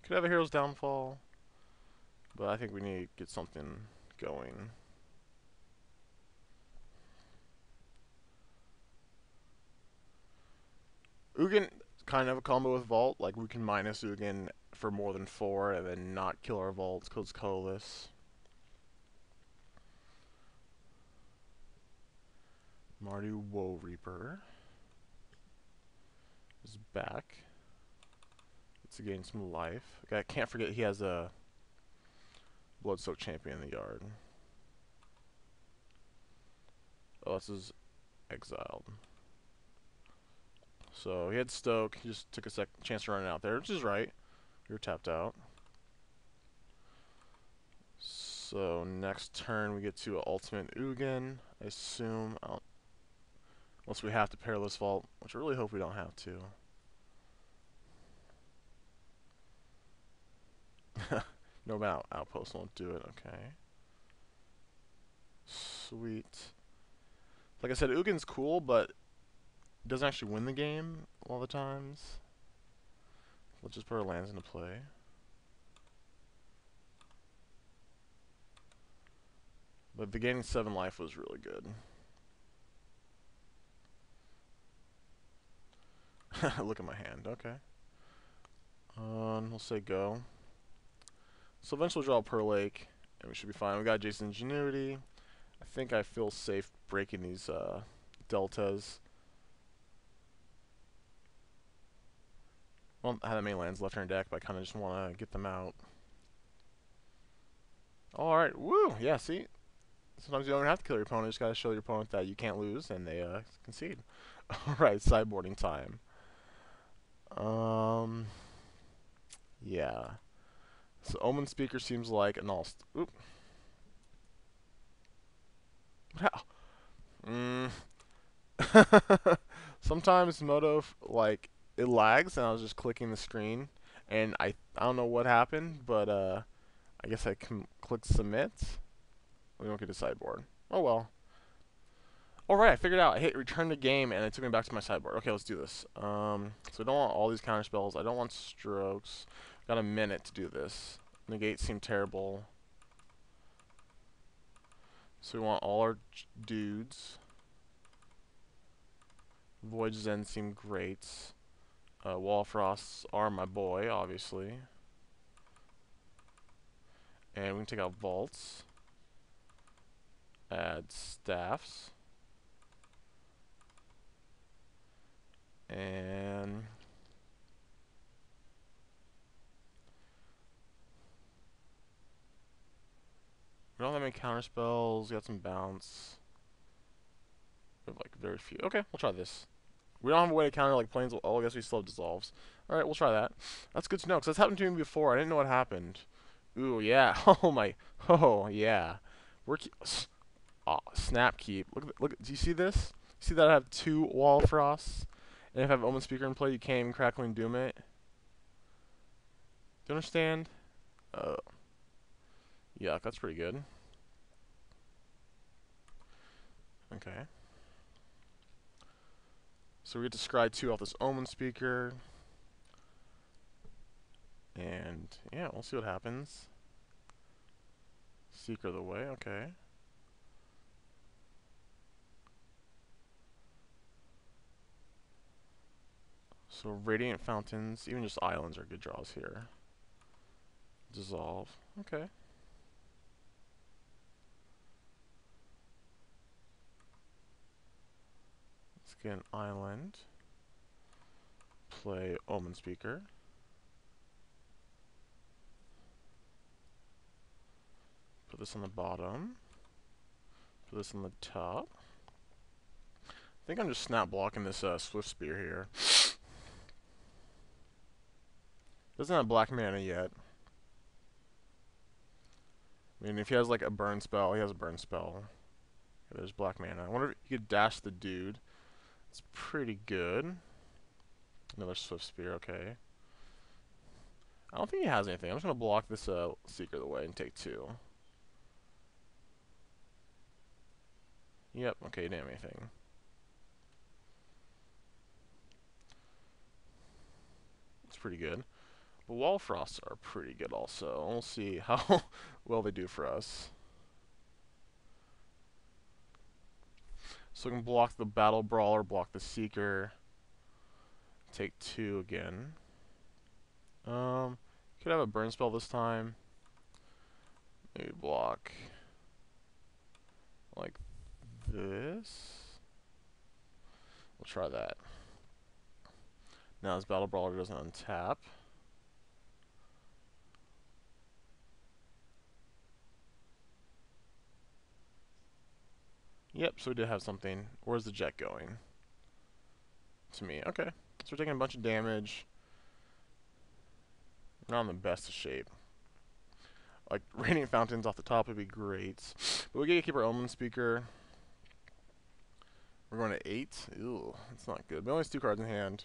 Could have a Hero's Downfall, but I think we need to get something going. Ugin, kind of a combo with Vault. Like, we can minus Ugin for more than 4 and then not kill our Vaults because it's colorless. Mardu Woe Reaper is back. It's gain some life. Okay, I can't forget he has a Bloodsoaked Champion in the yard. Oh, this is exiled. So he had Stoke. He just took a chance to run it out there, which is right. We were tapped out. So next turn we get to Ultimate Ugin, I assume. Unless we have to Perilous Vault, which I really hope we don't have to. No Outpost won't do it, okay. Sweet. Like I said, Ugin's cool, but doesn't actually win the game all the times. Let's just put our lands into play. But the gaining 7 life was really good. Look at my hand, okay. We'll say go. So eventually we'll draw a Pearl Lake, and we should be fine. We got Jason's Ingenuity. I think I feel safe breaking these deltas. Well, I have that many lands left in our deck, but I kind of just want to get them out. Alright, woo! Yeah, see? Sometimes you don't have to kill your opponent, you just gotta show your opponent that you can't lose, and they concede. Alright, sideboarding time. Yeah. So Omen Speaker seems like an oop. How? Sometimes Moto, like, it lags, and I was just clicking the screen, and I don't know what happened, but I guess I can click submit. We don't get a sideboard. Oh well. Alright, I figured out. I hit return to game, and it took me back to my sideboard. Okay, let's do this. So I don't want all these counter spells. I don't want strokes. Got a minute to do this. Negate seemed terrible. So we want all our dudes. Void Zen seemed great. Wall Frosts are my boy, obviously. And we can take out Vaults. Add Staffs. And we don't have many counter spells. We got some bounce. We have like very few. Okay, we'll try this. We don't have a way to counter like planes. Oh, I guess we still have dissolves. Alright, we'll try that. That's good to know, because that's happened to me before. I didn't know what happened. Ooh, yeah. Oh, my. Oh, yeah. Snap keep. Look. Do you see this? See that I have 2 Wall Frosts? And if I have Omen Speaker in play, you can't even Crackling Doom it. Do you understand? Yeah, that's pretty good. Okay. So we get to scry 2 off this Omen Speaker. And, yeah, we'll see what happens. Seeker of the Way, okay. So Radiant Fountains, even just Islands are good draws here. Dissolve, okay. Let's get an Island. Play Omen Speaker. Put this on the bottom. Put this on the top. I think I'm just snap blocking this Swift Spear here. Doesn't have black mana yet. I mean, if he has like a burn spell, he has a burn spell. There's black mana. I wonder if you could dash the dude. It's pretty good. Another Swift Spear, okay. I don't think he has anything. I'm just going to block this Seeker away and take 2. Yep, okay, he didn't have anything. It's pretty good. But Wall Frosts are pretty good also. We'll see how well they do for us. So we can block the Battle Brawler, block the Seeker. Take 2 again. Could have a burn spell this time. Maybe block like this. We'll try that. Now this Battle Brawler doesn't untap. Yep, so we did have something. Where's the jet going? To me. Okay. So we're taking a bunch of damage. We're not in the best of shape. Like, Radiant Fountains off the top would be great. But we gotta keep our Omen Speaker. We're going to 8. Ew, that's not good. But only has 2 cards in hand.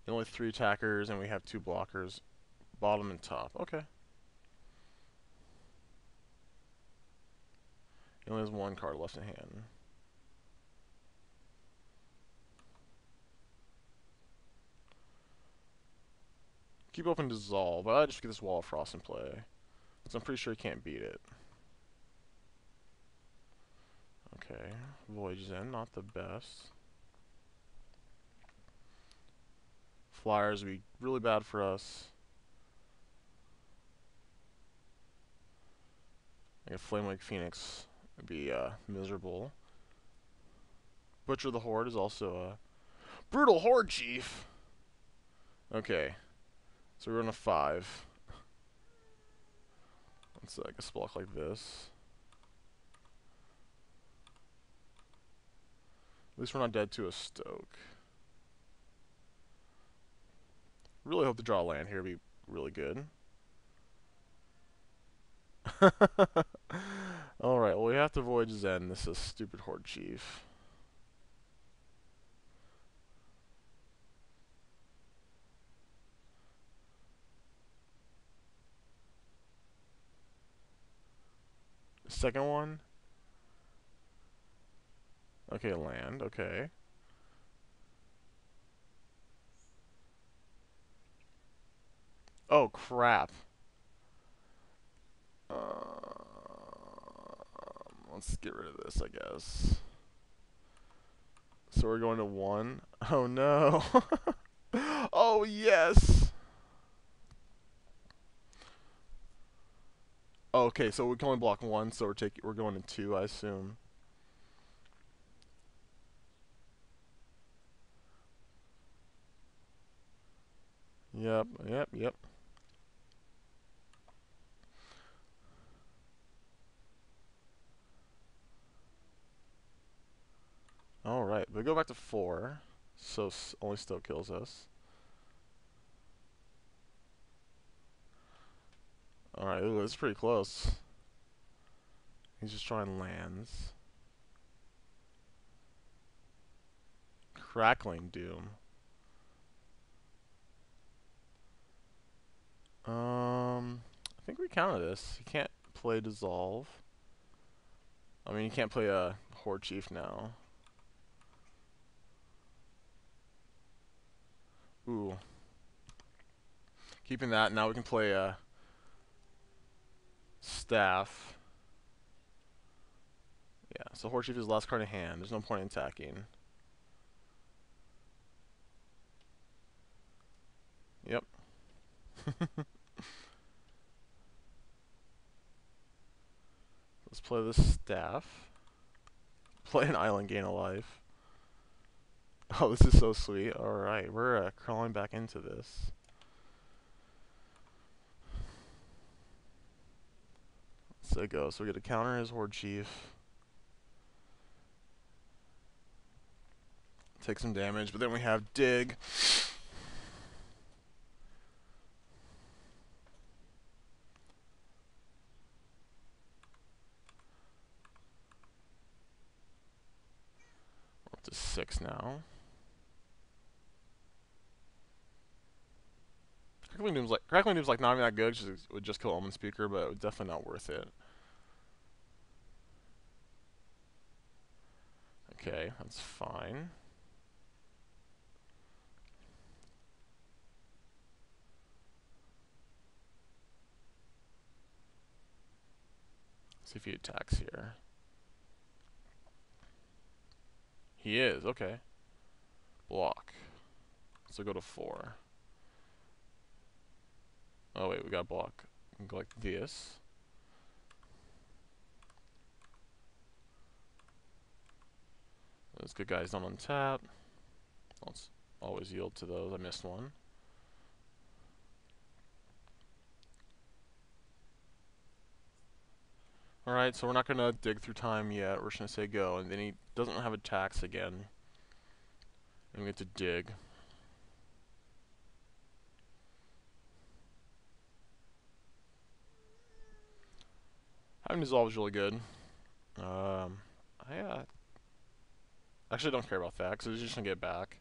And only 3 attackers, and we have 2 blockers. Bottom and top. Okay. He only has 1 card left in hand. Keep open Dissolve, but I just get this Wall of Frost in play. Because I'm pretty sure he can't beat it. Okay, Voyage's in, not the best. Flyers would be really bad for us. Like a Flame Lake Phoenix would be miserable. Butcher the Horde is also a brutal Horde Chief. Okay, so we're on a 5. Let's I guess block like this. At least we're not dead to a Stoke. Really hope to draw a land here would be really good. Alright, well we have to Voyage Zen. This is stupid Horde Chief. Second one? Okay, land, okay. Oh, crap. Let's get rid of this, I guess. So we're going to 1. Oh, no. Oh, yes. Okay, so we can only block 1, so we're going to 2, I assume. Yep. Alright, but we go back to 4, so only still kills us. Alright, ooh, this is pretty close. He's just trying lands. Crackling Doom. I think we counted this. He can't play Dissolve. I mean, he can't play a Horde Chief now. Ooh. Keeping that, now we can play a Staff. Yeah, so Horde Chief is the last card in hand. There's no point in attacking. Yep. Let's play the Staff. Play an Island, gain a life. Oh, this is so sweet. Alright, we're crawling back into this. So it goes. So we get to counter his Horde Chief. Take some damage, but then we have Dig. to 6 now. Crackling Doom's like not even that good. It would just kill Omen Speaker, but it was definitely not worth it. Okay, that's fine. See if he attacks here. He is, okay. Block. So go to 4. Oh wait, we got block. We can go like this. Those good guys don't untap. Let's always yield to those. I missed one. Alright, so we're not going to dig through time yet. We're just going to say go. And then he doesn't have attacks again. And we get to dig. Having dissolve is really good. I actually don't care about that because it's just going to get back.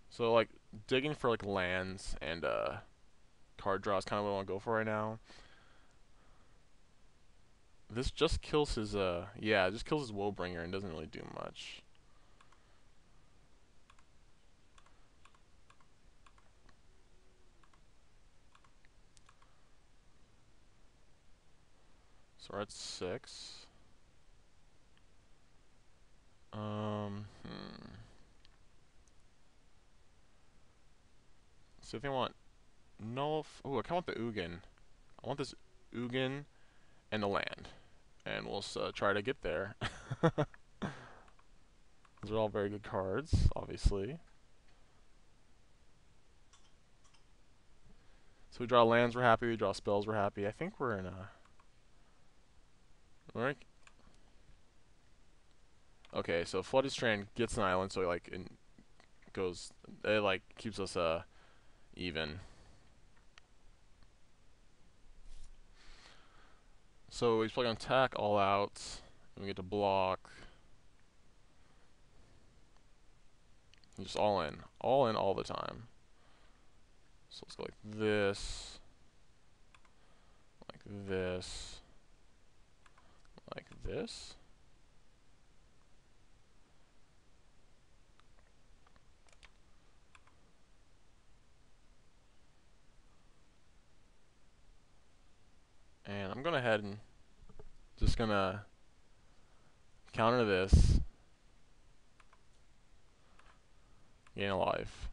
So like digging for like lands and card draw is kind of what I want to go for right now. This just kills his yeah, it just kills his Woebringer and doesn't really do much. So we're at 6. So if they want no, oh, I kind of want the Ugin. I want this Ugin and the land, and we'll try to get there. These are all very good cards, obviously. So we draw lands, we're happy. We draw spells, we're happy. I think we're in a. Okay, so Flooded Strand gets an island, so it goes. It like keeps us even. So he's playing on attack all out. And we get to block. He's just all in all the time. So let's go like this, like this, like this. And I'm going ahead and just going to counter this. Gain a life.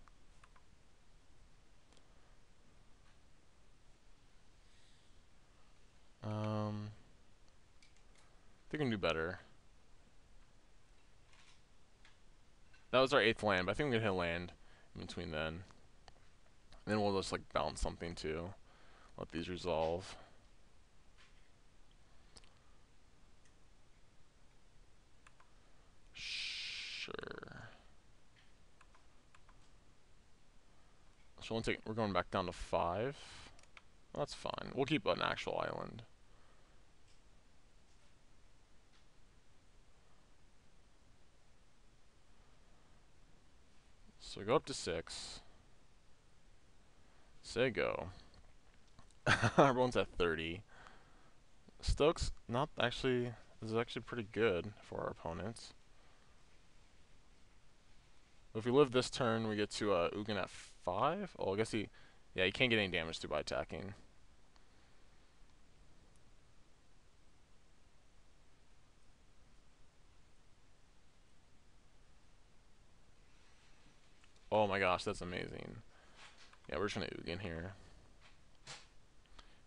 I think we can do better. That was our 8th land, but I think we can hit land in between then. And then we'll just like bounce something too. Let these resolve. Sure. So we're going back down to 5. Well, that's fine. We'll keep an actual island. So we go up to 6. Say go. Everyone's at 30. Stokes not actually is actually pretty good for our opponents. If we live this turn, we get to Ugin at 5. Oh, I guess he can't get any damage through by attacking. Oh my gosh, that's amazing. Yeah, we're just gonna Ugin here.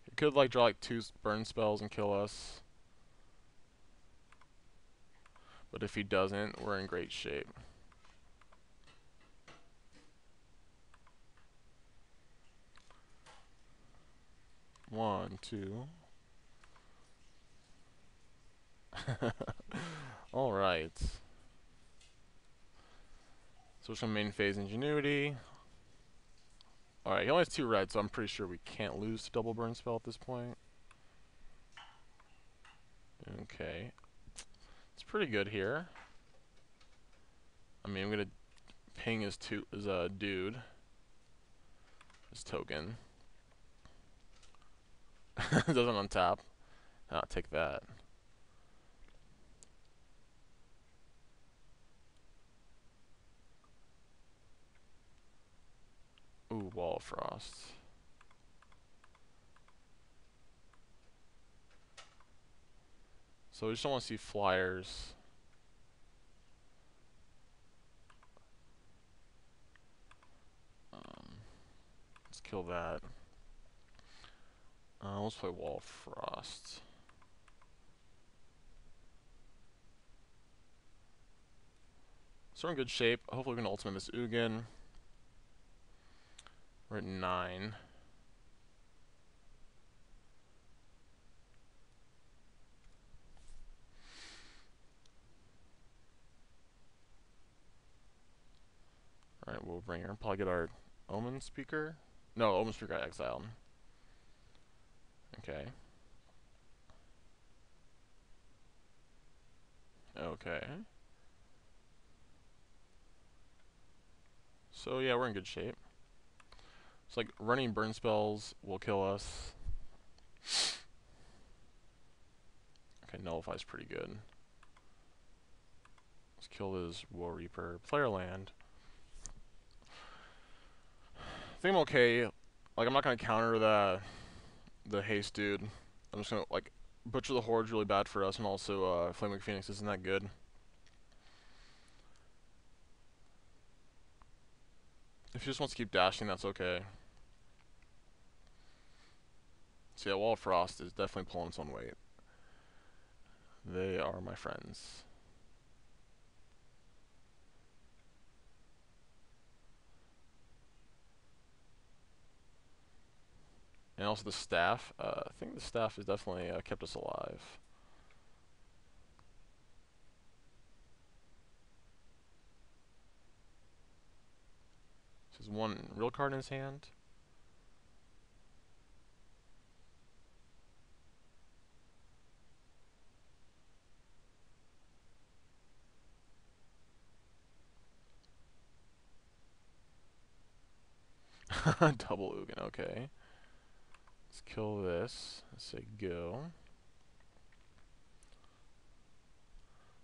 He could like draw like 2 burn spells and kill us. But if he doesn't, we're in great shape. One, two. Alright. So some main phase Ingenuity. Alright, he only has 2 red, so I'm pretty sure we can't lose to double burn spell at this point. Okay. It's pretty good here. I mean, I'm gonna ping his dude, his token. Doesn't untap. I'll take that. Ooh, Wall of Frost. So we just don't want to see flyers. Let's kill that. Let's play Wall of Frost. So we're in good shape. Hopefully we can ultimate this Ugin. We're at 9. Alright, we'll bring her. Probably get our Omen Speaker. No, Omen Speaker got exiled. Okay. Okay. So yeah, we're in good shape. It's like running burn spells will kill us. Okay, Nullify's pretty good. Let's kill this War Reaper. Player land. I think I'm okay. Like, I'm not gonna counter the haste dude. I'm just gonna like butcher the horde's really bad for us, and also Flaming Phoenix isn't that good. If he just wants to keep dashing, that's okay. So yeah, Wall of Frost is definitely pulling its own weight. They are my friends. And also the staff. I think the staff has definitely kept us alive. So there's one real card in his hand. Double Ugin, okay. Let's kill this. Let's say go.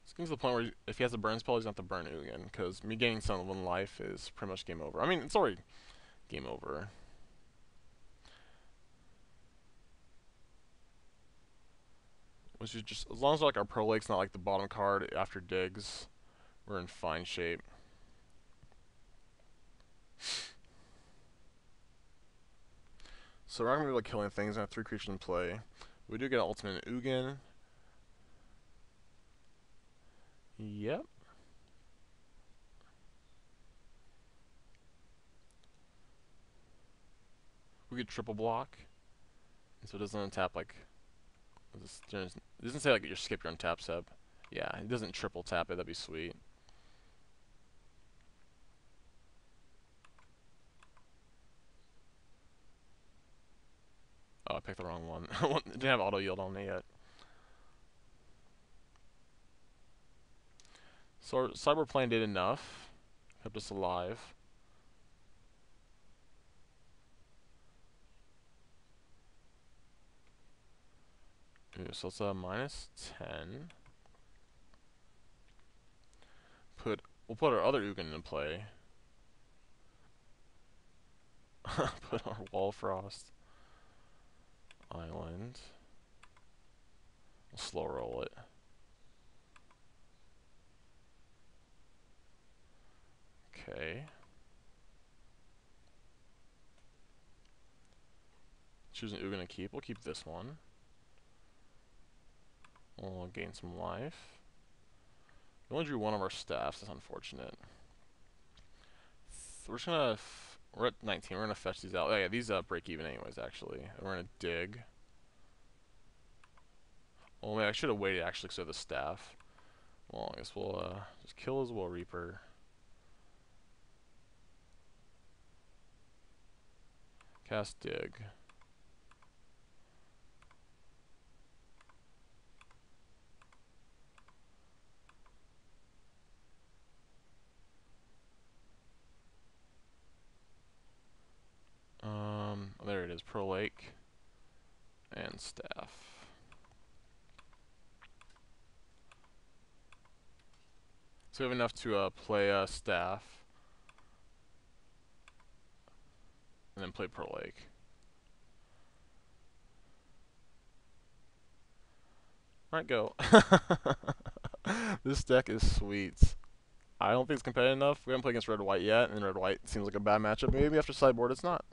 It's getting to the point where if he has a burn spell, he's going to have to burn Ugin, because me gaining Sun of 1 life is pretty much game over. I mean, it's already game over. Which is just, as long as like our Pro Lake's not like the bottom card after digs, we're in fine shape. So we're not going to be like killing things. I have 3 creatures in play. We do get an ultimate Ugin. Yep. We get triple block. So it doesn't untap like... It doesn't say like you skip your untap sub. Yeah, it doesn't triple tap it. That'd be sweet. Oh, I picked the wrong one. Didn't have auto yield on it yet. So our cyber plan did enough. Kept us alive. Ooh, so it's a -10. We'll put our other Ugin in play. Put our Wall Frost Island. We'll slow roll it. Okay. Choose an Ugin to keep. We'll keep this one. We'll gain some life. We only drew one of our staffs. That's unfortunate. We're just gonna... We're at 19. We're gonna fetch these out. Oh yeah, these break even anyways, actually. We're gonna dig. Well, I should have waited actually because of the staff. Well, I guess we'll just kill his Will Reaper. Cast dig. is Pro Lake and Staff. So we have enough to play Staff and then play Pro Lake. Alright, go. This deck is sweet. I don't think it's competitive enough. We haven't played against red-white yet, and red-white seems like a bad matchup. Maybe after sideboard it's not.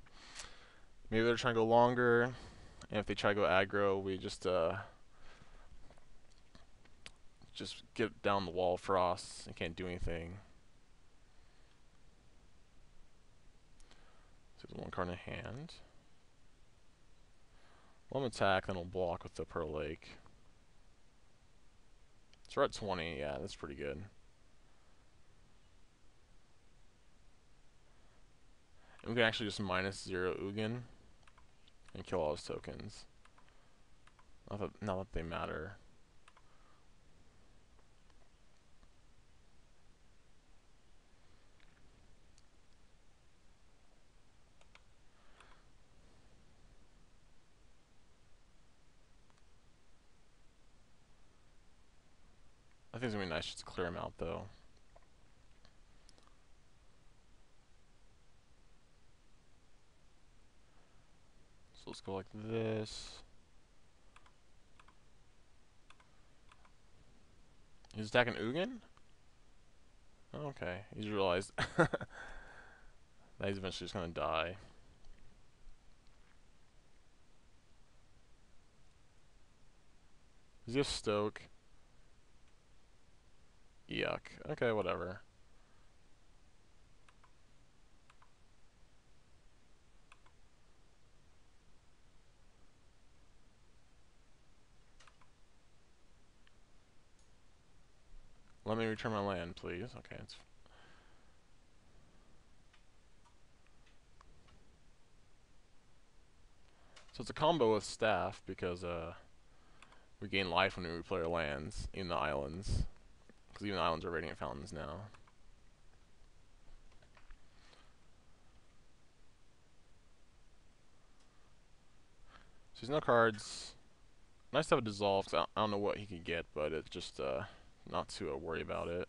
Maybe they're trying to go longer, and if they try to go aggro, we just get down the wall Frost and can't do anything. So there's one card in hand. One attack, then we'll block with the Pro Lake. So we're at 20, yeah, that's pretty good. And we can actually just -0 Ugin and kill all his tokens. Not that they matter. I think it's gonna be nice just to clear him out though. So let's go like this. He's attacking Ugin? Oh, okay, he's realized that he's eventually just gonna die. Does he have Stoke? Yuck. Okay, whatever. Let me return my land, please. Okay, it's... So it's a combo with Staff, because we gain life when we replay our lands in the islands. Because even the islands are Radiant Fountains now. So there's no cards. Nice to have a Dissolve, 'cause I don't know what he could get, but it's just not to worry about it.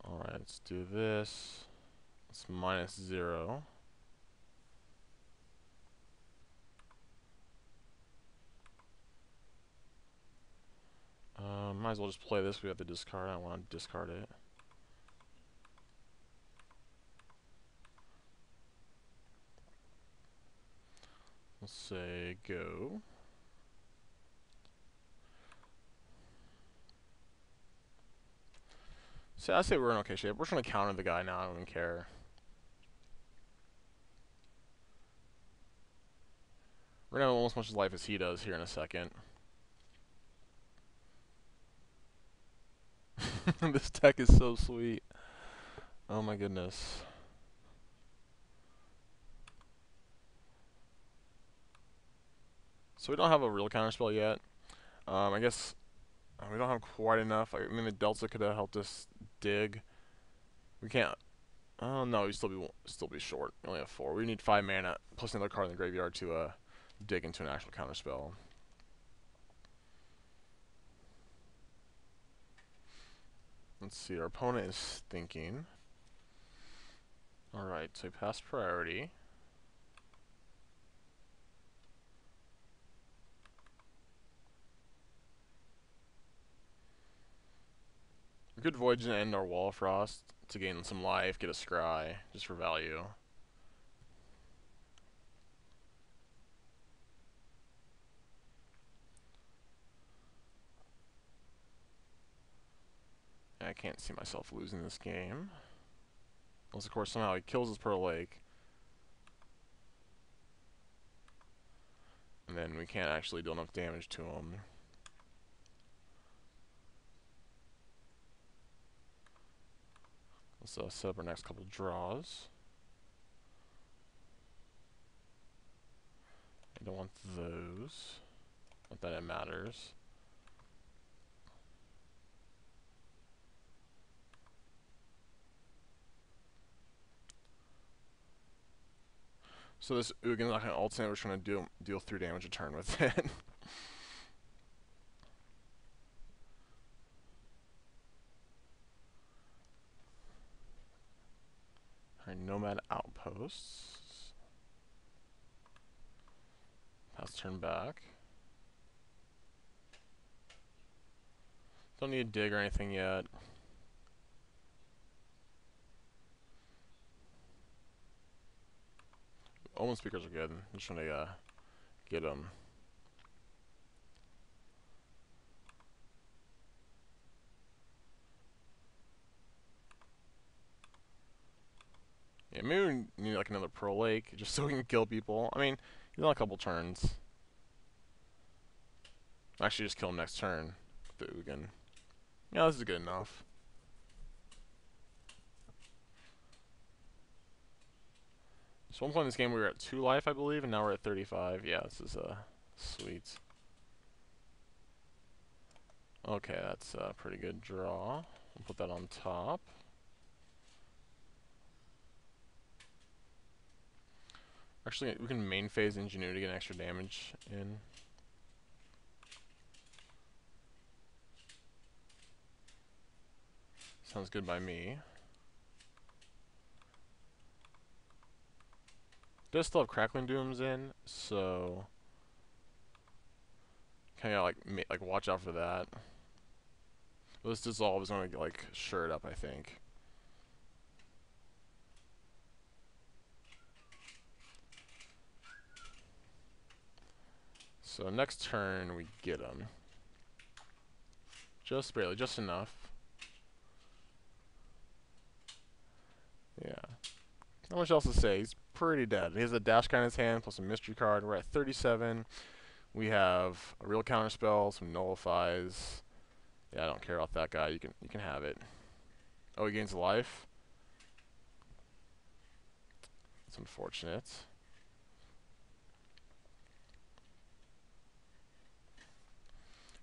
Alright, let's do this. It's -0. Might as well just play this. We have to discard. I don't want to discard it. Let's say go. So I say we're in okay shape. We're trying to counter the guy now. I don't even care. We're gonna have almost as much life as he does here in a second. This deck is so sweet. Oh my goodness. So we don't have a real counterspell yet. I guess we don't have quite enough. I mean, the Delta could have helped us dig. We can't. Oh no, we still be short. We only have 4. We need 5 mana plus another card in the graveyard to dig into an actual counterspell. Let's see. Our opponent is thinking. All right, so pass priority. We could Voyage and end our Wall of Frost to gain some life, get a Scry, just for value. I can't see myself losing this game. Unless, of course, somehow he kills his Pearl Lake. And then we can't actually do enough damage to him. Let's set up our next couple draws. I don't want those. Not that it matters. So this Ugin's not going to ult, and we're just going to deal 3 damage a turn with it. Alright, Nomad Outposts. Pass turn back. Don't need a dig or anything yet. Omen speakers are good. I'm just trying to get them. Yeah, maybe we need like another Pro Lake just so we can kill people. I mean, he's on a couple turns. Actually, just kill him next turn with the Ugin. Yeah, this is good enough. So one point in this game we were at 2 life, I believe, and now we're at 35. Yeah, this is sweet. Okay, that's a pretty good draw. We'll put that on top. Actually, we can main phase Ingenuity to get extra damage in. Sounds good by me. Does still have Crackling Dooms in, so kind of like watch out for that. Well, this dissolve is going to like sure it up, I think. So next turn we get him. Just barely, just enough. Yeah. Not much else to say. He's pretty dead. He has a dash card in his hand plus a mystery card. We're at 37. We have a real counter spell, some nullifies. Yeah, I don't care about that guy. You can have it. Oh, he gains life. It's unfortunate.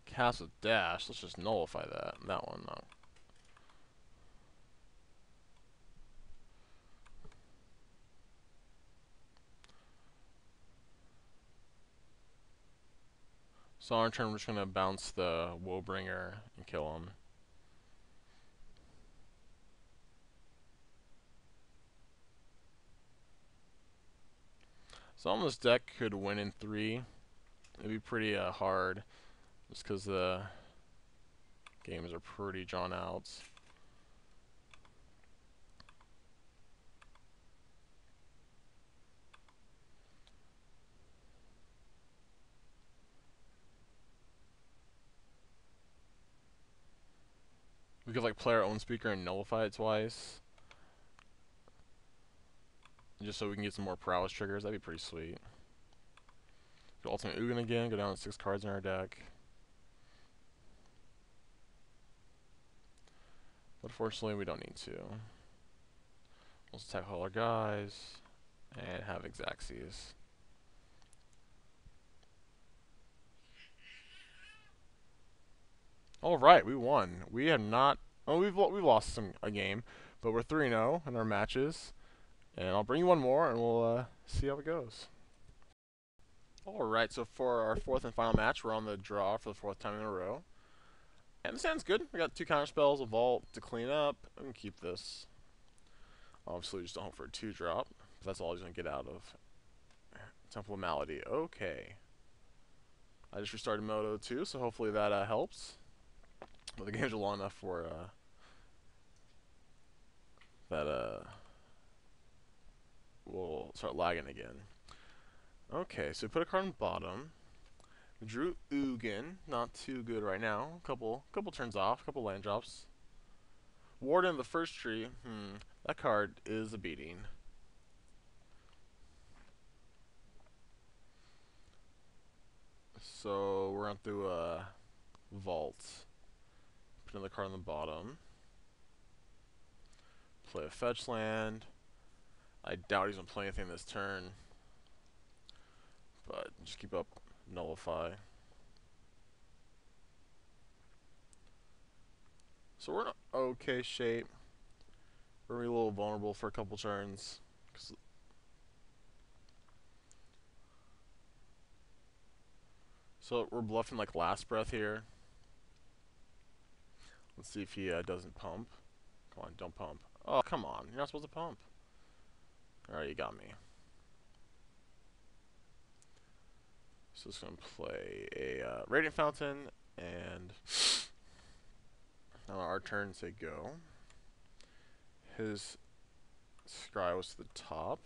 Cast with dash. Let's just nullify that. That one, no. So on our turn, we're just gonna bounce the Woebringer and kill him. So on this deck could win in 3. It'd be pretty hard, just because the games are pretty drawn out. We could like play our own speaker and nullify it twice, just so we can get some more prowess triggers. That'd be pretty sweet. Could ultimate Ugin again, go down to 6 cards in our deck. But fortunately, we don't need to. Let's attack all our guys and have Xaxes. All right, we won. We have not. Oh, we've lost a game, but we're 3-0 in our matches. And I'll bring you one more, and we'll see how it goes. All right, so for our 4th and final match, we're on the draw for the 4th time in a row. And this sounds good. We got 2 counter spells, a vault to clean up. I'm gonna keep this. Obviously, we just don't hope for a 2-drop. That's all he's gonna get out of. Temple of Malady. Okay. I just restarted Moto 2, so hopefully that helps. But the games are long enough for that we'll start lagging again. Okay, so we put a card on the bottom. We drew Ugin, not too good right now. Couple turns off, couple land drops. Warden of the first tree. That card is a beating. So we're going through a vault. Put another card on the bottom. Play a fetch land. I doubt he's gonna play anything this turn. But just keep up nullify. So we're in an okay shape. We're gonna be a little vulnerable for a couple turns. So we're bluffing like last breath here. Let's see if he doesn't pump. Come on, don't pump. Oh, come on. You're not supposed to pump. Alright, you got me. So it's going to play a Radiant Fountain, and now our turn say go. His scry was to the top.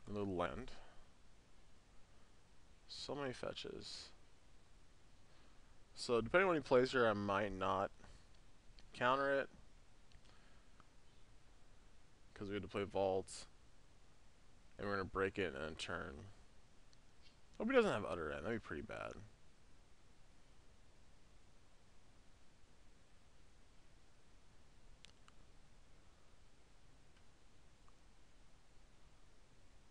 A little land. So many fetches. So depending on when he plays here, I might not counter it, because we had to play vaults, and we're going to break it in a turn. Hope he doesn't have utter end. That'd be pretty bad.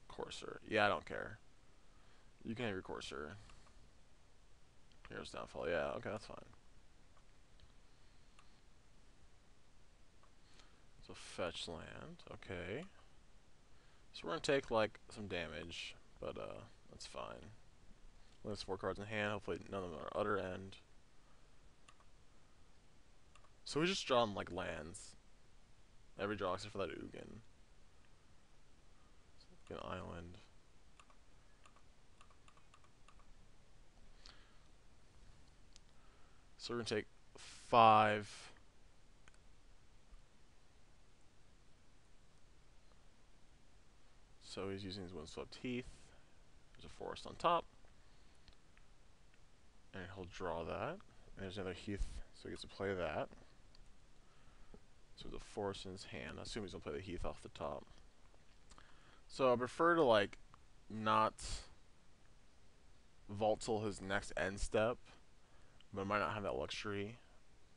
Courser. Yeah, I don't care. You can have your Courser. Here's Downfall. Yeah, okay, that's fine. So fetch land. Okay. So we're going to take, like, some damage, but that's fine. There's 4 cards in hand. Hopefully none of them are utter end. So we just draw them like lands. Every draw except for that Ugin. So an island. So we're going to take 5. So he's using his Windswept Heath. There's a forest on top. And he'll draw that. And there's another Heath, so he gets to play that. So there's a forest in his hand. I assume he's going to play the Heath off the top. So I prefer to, like, not vault till his next end step, but I might not have that luxury.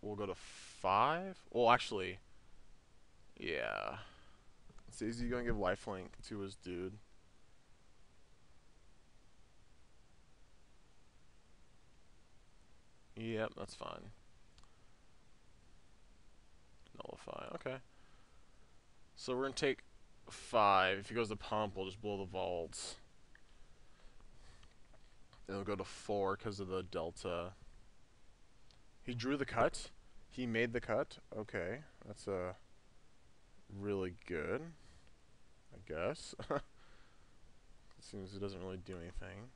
We'll go to 5. Well, actually, yeah. So is he going to give lifelink to his dude? Yep, that's fine. Nullify, okay. So we're going to take 5. If he goes to pump, we'll just blow the vaults. Then we'll go to 4 because of the delta. He drew the cut. He made the cut. Okay, that's really good, I guess. It seems it doesn't really do anything.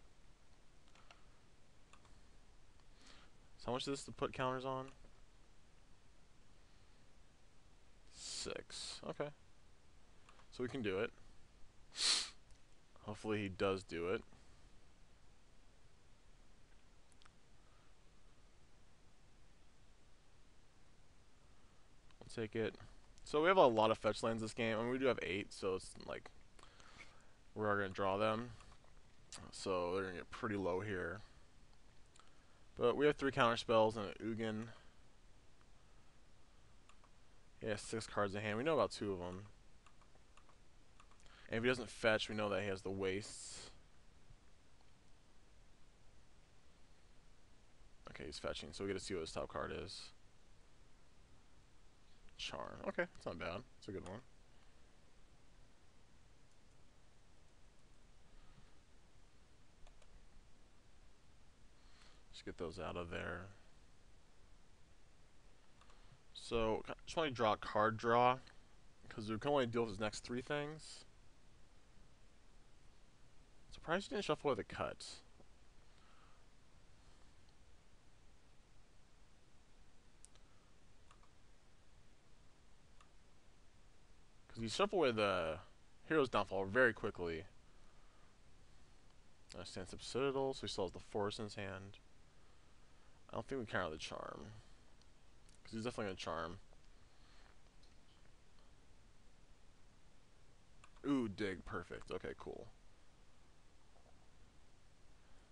So how much is this to put counters on? 6. Okay. So we can do it. Hopefully he does do it. We'll take it. So we have a lot of fetch lands this game. I mean, we do have 8, so it's like we're going to draw them. So they're going to get pretty low here. But we have 3 counter spells and an Ugin. He has 6 cards in hand. We know about 2 of them. And if he doesn't fetch, we know that he has the wastes. Okay, he's fetching, so we get to see what his top card is. Charm. Okay, it's not bad. It's a good one. Just get those out of there. So, I just want to draw a card draw, because we can only deal with his next 3 things. Surprised he didn't shuffle with a cut. Because he shuffled away the Hero's Downfall very quickly. Stands up Citadel, so he still has the Forest in his hand. I don't think we counter the Charm. Because he's definitely going to Charm. Ooh, dig. Perfect. Okay, cool.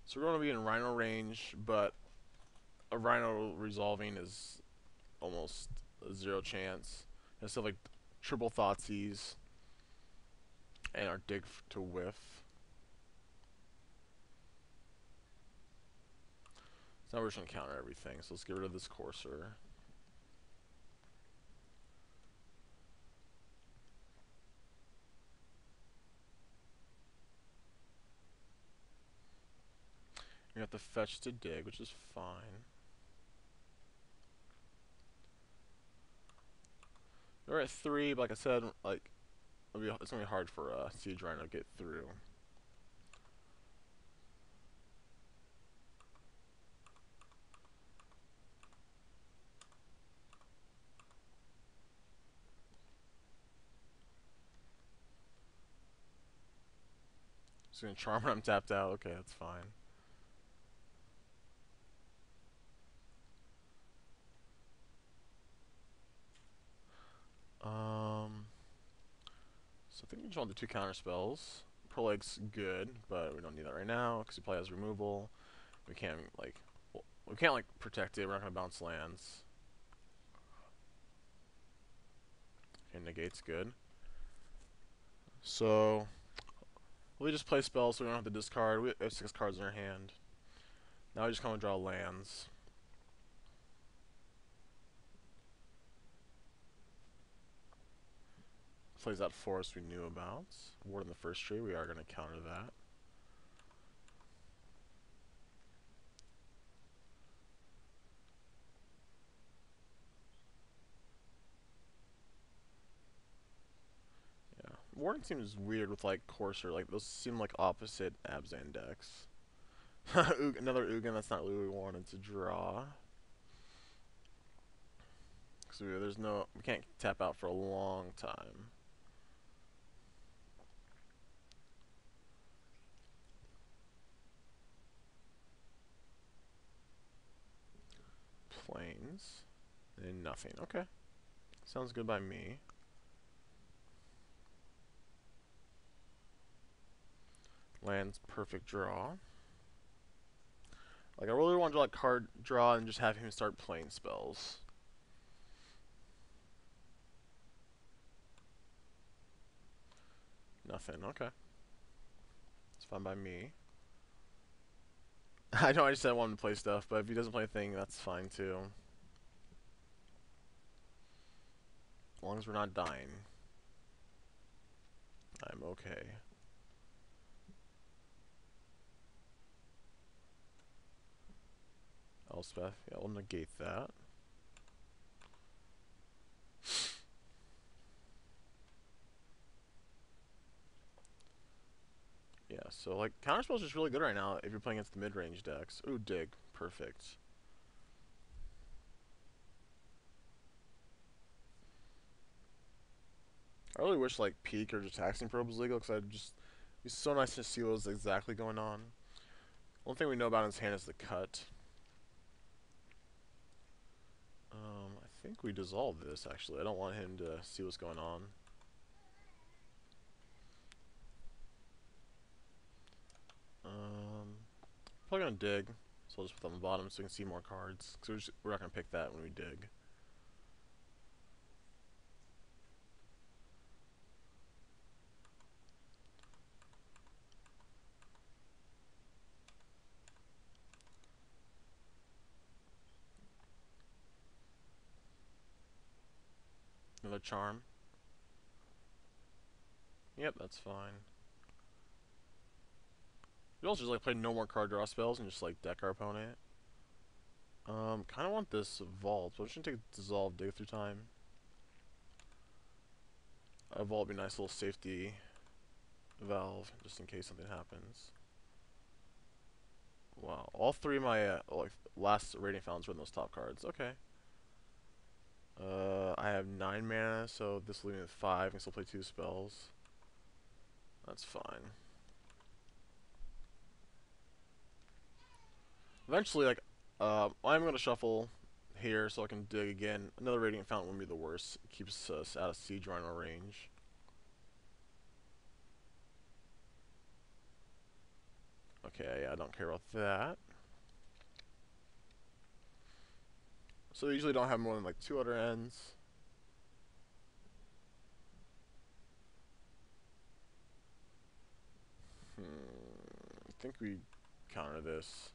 So we're going to be in Rhino range, but a Rhino resolving is almost a 0 chance. And stuff like triple Thoughtseize and our dig to whiff. So now we're just going to counter everything. So let's get rid of this Courser. have to fetch to dig, which is fine. We're at 3, but like I said, like it's gonna be hard for Siege Rhino to get through. Just gonna charm when I'm tapped out. Okay, that's fine. So I think we just want the 2 counter spells. Proleg's good, but we don't need that right now because he probably has removal. We can't like, well, we can't like protect it. We're not gonna bounce lands. And negate's good. So we just play spells so we don't have to discard. We have 6 cards in our hand. Now we just come and draw lands. Plays that forest we knew about. Ward in the first tree, we are going to counter that. Yeah. Warden seems weird with like Courser, like those seem like opposite Abzan decks. Another Ugin, that's not what we wanted to draw. So we can't tap out for a long time. Plains. And nothing. Okay. Sounds good by me. Lands, perfect draw. Like, I really want to draw a card draw and just have him start playing spells. Nothing. Okay. It's fine by me. I know I just said I wanted to play stuff, but if he doesn't play a thing, that's fine too. As long as we're not dying, I'm okay. Elspeth, yeah, we'll negate that. Yeah, so like counterspell's just really good right now if you're playing against the mid-range decks. Ooh, dig, perfect. I really wish like Peak or just Taxing Probe was legal, because it'd be so nice to see what was exactly going on. One thing we know about in his hand is the cut. I think we dissolve this actually. I don't want him to see what's going on. Probably gonna dig, so I'll just put that on the bottom so we can see more cards. Because we're not gonna pick that when we dig. Another charm. Yep, that's fine. We also just like play no more card draw spells and just like deck our opponent. Kind of want this vault, but I'm just gonna take dissolve, dig through time. A vault would be a nice little safety valve just in case something happens. Wow, all 3 of my like last rating fountains were in those top cards. Okay. I have 9 mana, so this will leave me with 5. I can still play 2 spells. That's fine. Eventually, like, I'm going to shuffle here so I can dig again. Another Radiant Fountain wouldn't be the worst. It keeps us out of Siege Rhino range. Okay, yeah, I don't care about that. So they usually don't have more than like 2 other ends. I think we counter this.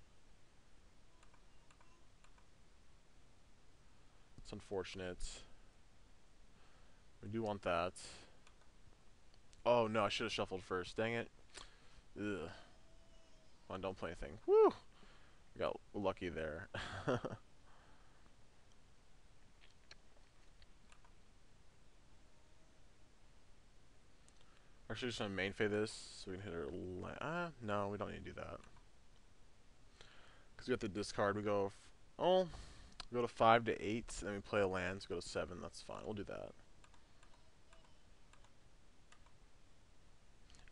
It's unfortunate. We do want that. Oh no, I should have shuffled first. Dang it. Ugh. Come on, don't play anything. Woo! Got lucky there. Actually, just gonna main fade this so we can hit her. No, we don't need to do that. Because we have to discard. We go. We go to 5 to 8, and then we play a land. So go to 7. That's fine. We'll do that.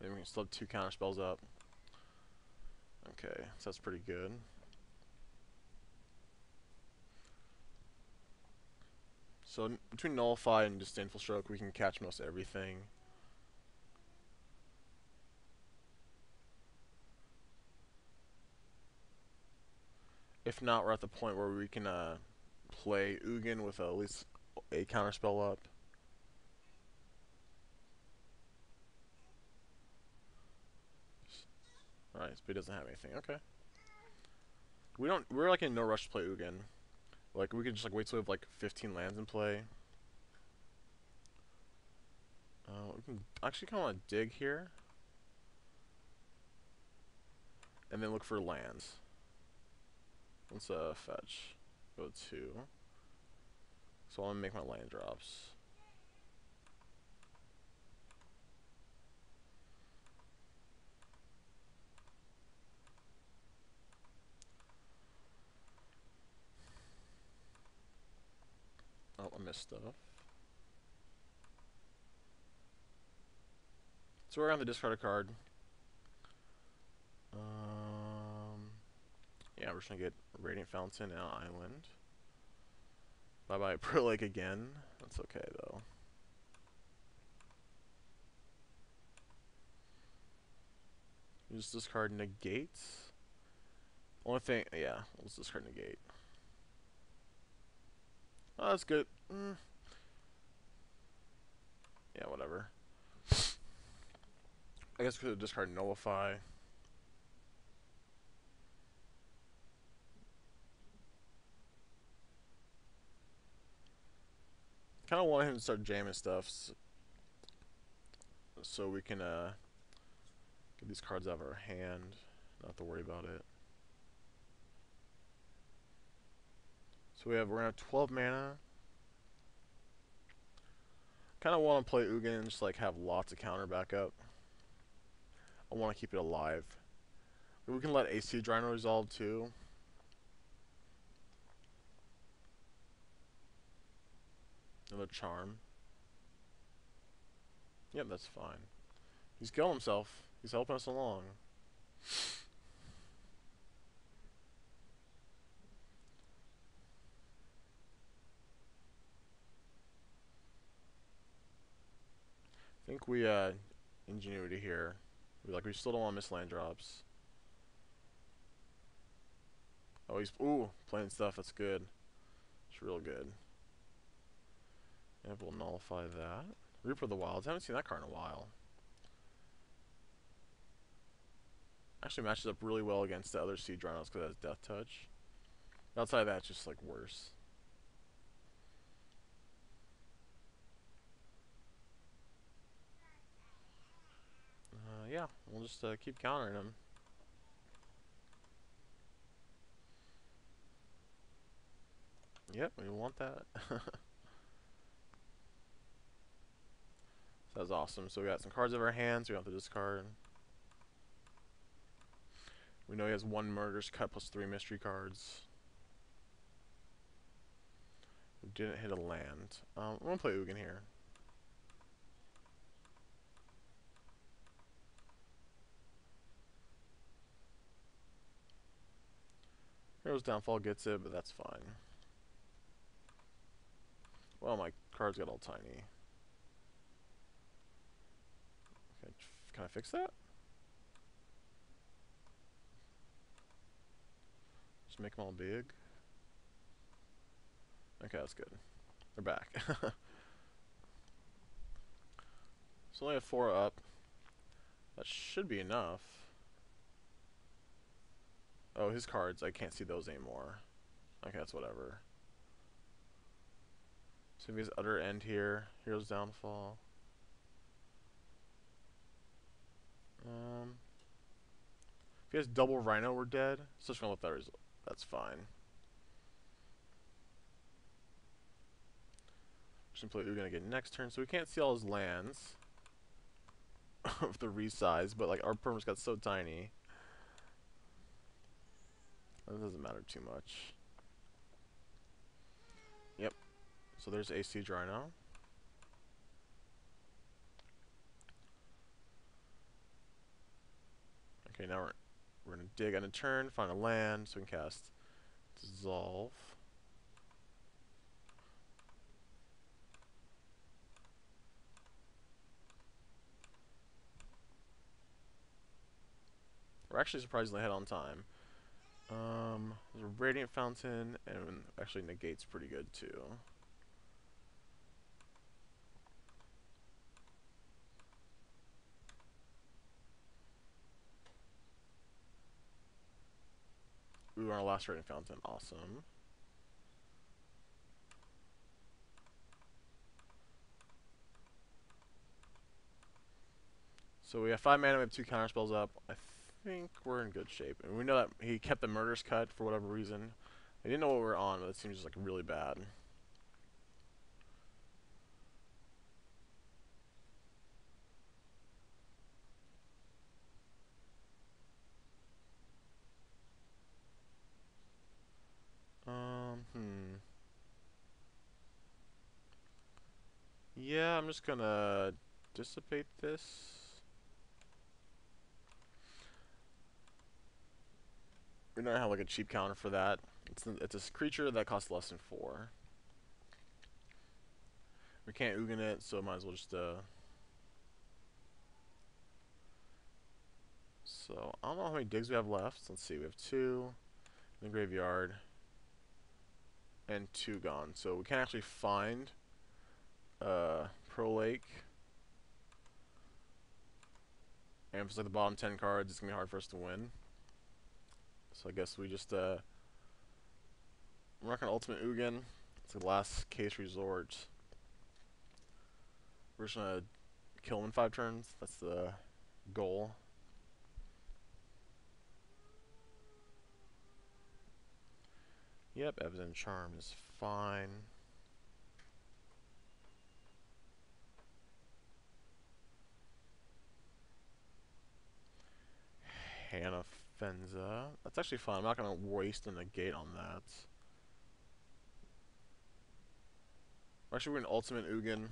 And then we can still have 2 counter spells up. Okay, so that's pretty good. So between Nullify and Disdainful Stroke, we can catch most everything. If not, we're at the point where we can play Ugin with at least a counterspell up. Alright, so he doesn't have anything. Okay. We're like in no rush to play Ugin. Like we could just like wait till we have like 15 lands in play. We can actually kind of want to dig here. And then look for lands. Let's fetch. Go 2. So I'm gonna make my land drops. Oh, I missed stuff. So we're on the discard card. Yeah, we're just gonna get Radiant Fountain and Island. Bye bye Pro Lake again. That's okay though. Use discard negates. Only thing, yeah, let's discard negate. Oh, that's good. Yeah, whatever. I guess we could discard nullify. Kind of want him to start jamming stuff so we can get these cards out of our hand. Not have to worry about it. So we're gonna have 12 mana. Kind of want to play Ugin and just like have lots of counter backup. I want to keep it alive. We can let AC Drino resolve too. Another charm. Yep, that's fine. He's killing himself. He's helping us along. I think we ingenuity here. We still don't want to miss land drops. Oh, he's playing stuff. That's good. It's real good. And we'll nullify that. Reaper of the Wilds. I haven't seen that card in a while. Actually matches up really well against the other Siege Rhinos because it has Death Touch. Outside of that, it's just like worse. Yeah, we'll just keep countering him. Yep, we want that. That's awesome. So we got some cards in our hands. We don't have to discard. We know he has 1 Murderous Cut plus 3 mystery cards. We didn't hit a land. We're gonna play Ugin here. Hero's Downfall gets it, but that's fine. Well, my cards got all tiny. Okay, can I fix that? Just make them all big. Okay, that's good. They're back. So only have 4 up. That should be enough. Oh, his cards, I can't see those anymore. Okay, that's whatever. So he has Utter End here. Hero's Downfall. If he has double Rhino, we're dead. So just gonna let that That's fine. Simply we're gonna get next turn, so we can't see all his lands of the resize, but like our perm's got so tiny. That doesn't matter too much. Yep. So there's AC Rhino. Okay, now we're gonna dig on a turn, find a land, so we can cast Dissolve. We're actually surprisingly ahead on time. There's a Radiant Fountain, and actually Negate's pretty good too. We were on our last Radiant Fountain, awesome. So we have 5 mana, we have 2 counter spells up. I think we're in good shape. And we know that he kept the Murder's Cut for whatever reason. I didn't know what we were on, but it seems just like really bad. Yeah, I'm just gonna dissipate this. We don't have like a cheap counter for that. It's a creature that costs less than 4. We can't Ugin it, so might as well just So I don't know how many digs we have left. Let's see, we have 2 in the graveyard and 2 gone. So we can't actually find Pro Lake. And if it's like the bottom 10 cards, it's gonna be hard for us to win. So I guess we just we're not gonna ultimate Ugin. It's the last case resort. We're just gonna kill him in 5 turns. That's the goal. Yep, Evident Charm is fine. Hannah Fenza. That's actually fine. I'm not going to waste a negate on that. Actually, we're going to ultimate Ugin.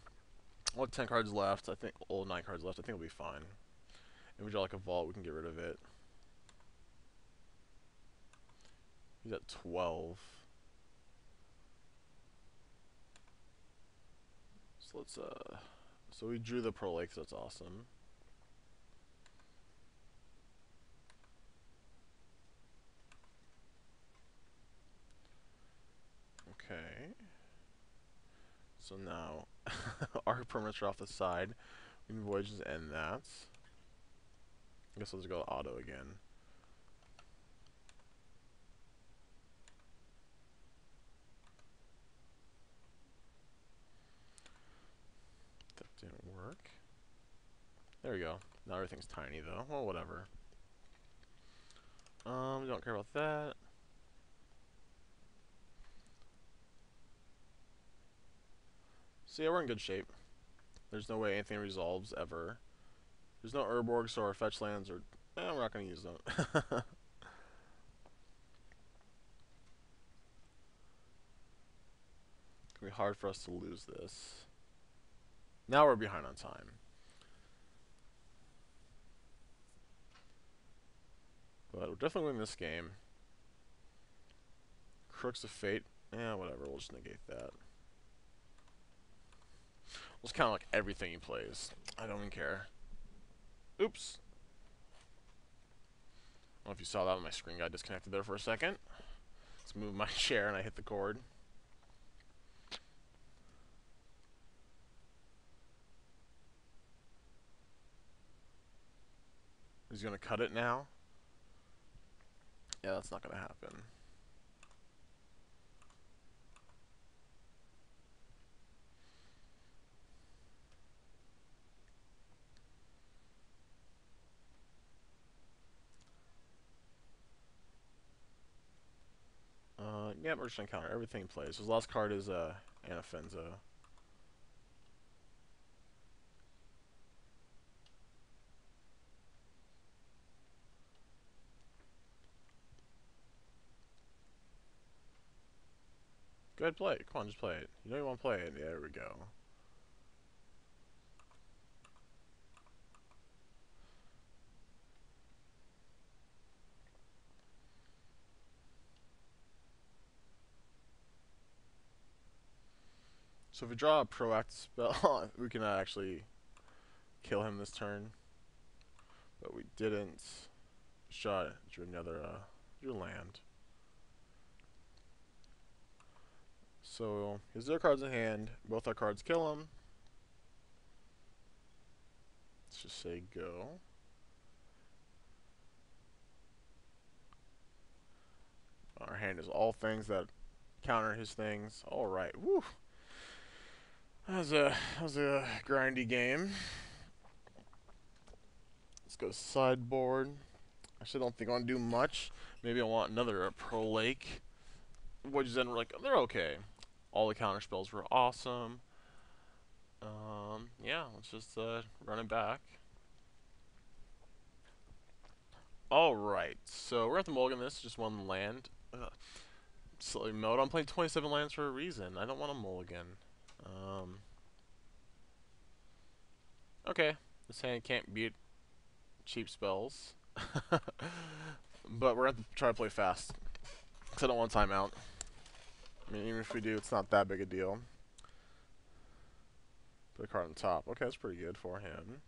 We'll have 10 cards left. I think, 9 cards left. I think we'll be fine. If we draw like a vault, we can get rid of it. He's at 12. So let's, so we drew the Pro Lake, so that's awesome. Okay. So now, our permanents are off the side. We can Voyages end that. I guess I'll just go auto again. That didn't work. There we go. Now everything's tiny though. Well, whatever. Don't care about that. So yeah, we're in good shape. There's no way anything resolves ever. There's no Urborg, so our fetch lands are... we're not going to use them. It's going to be hard for us to lose this. Now we're behind on time. But we're definitely winning this game. Crooks of Fate. Whatever. We'll just negate that. We'll just count like everything he plays. I don't even care. Oops. I don't know if you saw that, my screen got disconnected there for a second. Let's move my chair and I hit the cord. He's going to cut it now. Yeah, that's not going to happen. Yeah, we're just gonna counter everything he plays. His last card is Anafenza. Go ahead, play it. Come on, just play it. You know you want to play it. Yeah, there we go. So if we draw a proactive spell, we can actually kill him this turn. But we didn't. Drew another, drew land. So, his 0 cards in hand. Both our cards kill him. Let's just say go. Our hand is all things that counter his things. Alright, woo! That was a grindy game. Let's go sideboard. Actually, I don't think I want to do much. Maybe I want another Pro Lake. Which then we're like, they're okay. All the counter spells were awesome. Yeah, let's just run it back. Alright, so we're at the mulligan this, just one land. Silly mode. I'm playing 27 lands for a reason. I don't want a mulligan. Okay, this hand can't beat cheap spells. But we're going to try to play fast. Because I don't want timeout. I mean, even if we do, it's not that big a deal. Put a card on top. Okay, that's pretty good for him.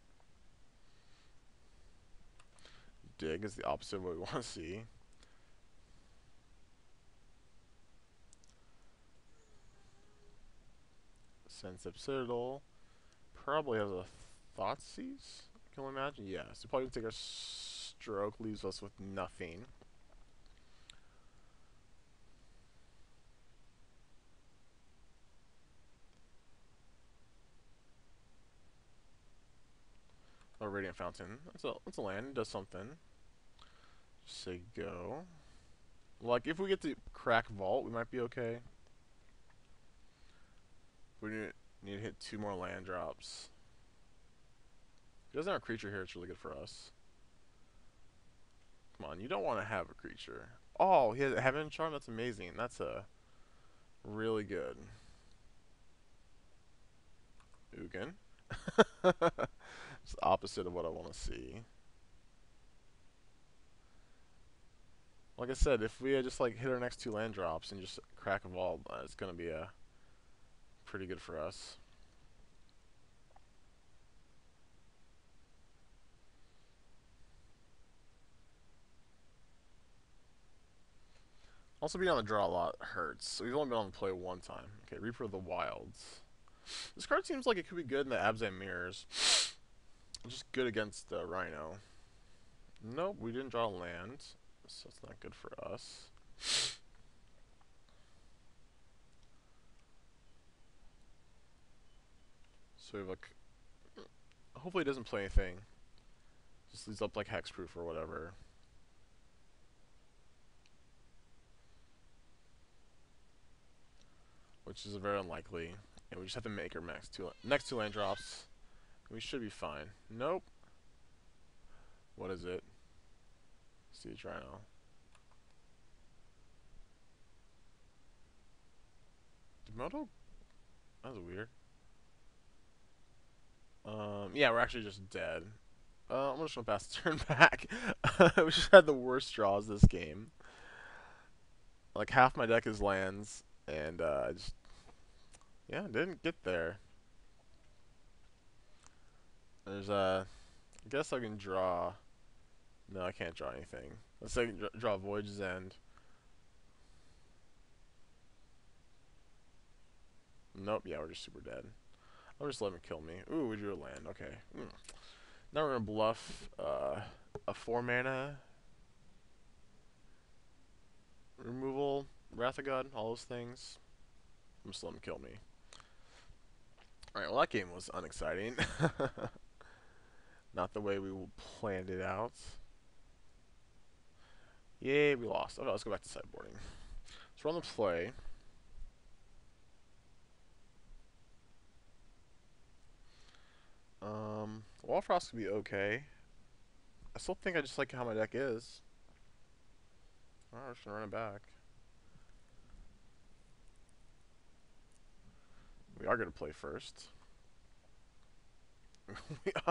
Dig is the opposite of what we want to see. Sensitive Citadel. Probably has a Thoughtseize, can we imagine? Yeah, so probably take a stroke, leaves us with nothing. Oh, Radiant Fountain. That's a land. It does something. Just say go. Like, if we get to crack Vault, we might be okay. We need to hit 2 more land drops. If he doesn't have a creature here, it's really good for us. Come on, you don't want to have a creature. Oh, he has a Heaven Charm? That's amazing. That's really good. Ugin. It's the opposite of what I want to see. Like I said, if we just like hit our next 2 land drops and just crack a vault, it's gonna be pretty good for us. Also, being on the draw a lot hurts. So we've only been on the play 1 time. Okay, Reaper of the Wilds. This card seems like it could be good in the Abzan Mirrors. Just good against Rhino. Nope, we didn't draw land, so it's not good for us. So we have like, hopefully it doesn't play anything. Just leaves up like Hexproof or whatever. Which is very unlikely. And we just have to make our next two land drops. We should be fine. Nope. What is it? Siege Rhino. Demoto? That was weird. Yeah, we're actually just dead. I'm just gonna pass the turn back. We just had the worst draws this game. Like, half my deck is lands, and I just... yeah, didn't get there. There's I guess I can draw... no, I can't draw anything. Let's say I can draw Voyage's End. Nope, yeah, we're just super dead. I'll just let him kill me. Ooh, we drew a land, okay. Now we're gonna bluff a 4 mana removal, Wrath of God, all those things. I'm just let him kill me. Alright, well that game was unexciting. Not the way we planned it out. Yay, we lost. Okay, let's go back to sideboarding. So we're on the play. Wall Frost could be okay. I still think I just like how my deck is. Alright, we're just gonna run it back. We are gonna play first.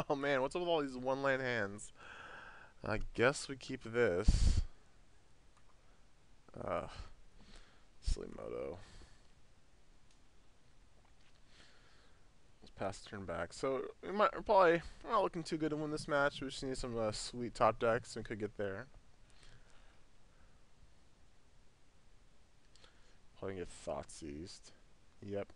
Oh man, what's up with all these one land hands? I guess we keep this. Silly Moto. Let's pass the turn back. So we're probably not looking too good to win this match. We just need some sweet top decks and could get there. Probably get Thought Seized. Yep.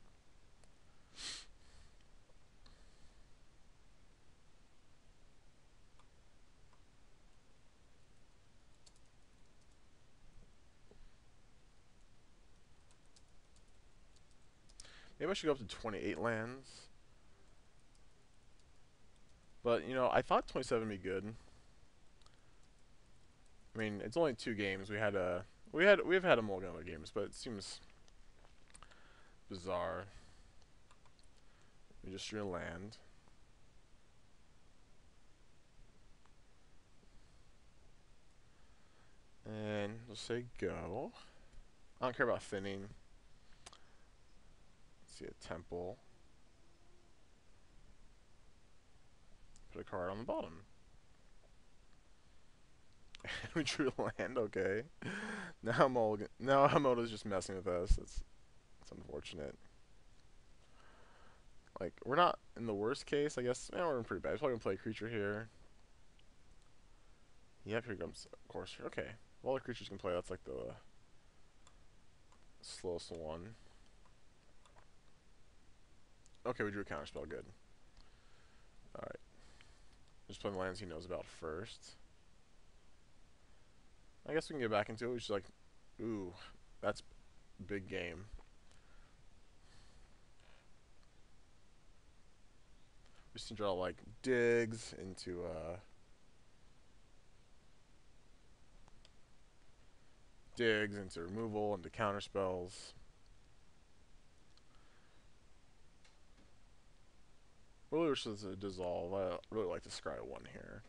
Maybe I should go up to 28 lands. But, you know, I thought 27 would be good. I mean, it's only 2 games. We've had a mulligan on other games, but it seems bizarre. We just drew a land. And we'll say go. I don't care about thinning. Let's see, a temple. Put a card on the bottom. We drew a land, okay. Now Hamoda's just messing with us. It's unfortunate. Like, we're not in the worst case, I guess. We're in pretty bad. We're probably gonna play a creature here. Yep, here comes, of course. Okay. Of all the creatures can play, that's like the slowest one. Okay, we drew a counterspell. Good. Alright. Just playing the lands he knows about first. I guess we can get back into it. Which is like, ooh, that's big game. We just draw like digs into removal, into counter spells. Really wish this would dissolve. I really like to scry 1 here.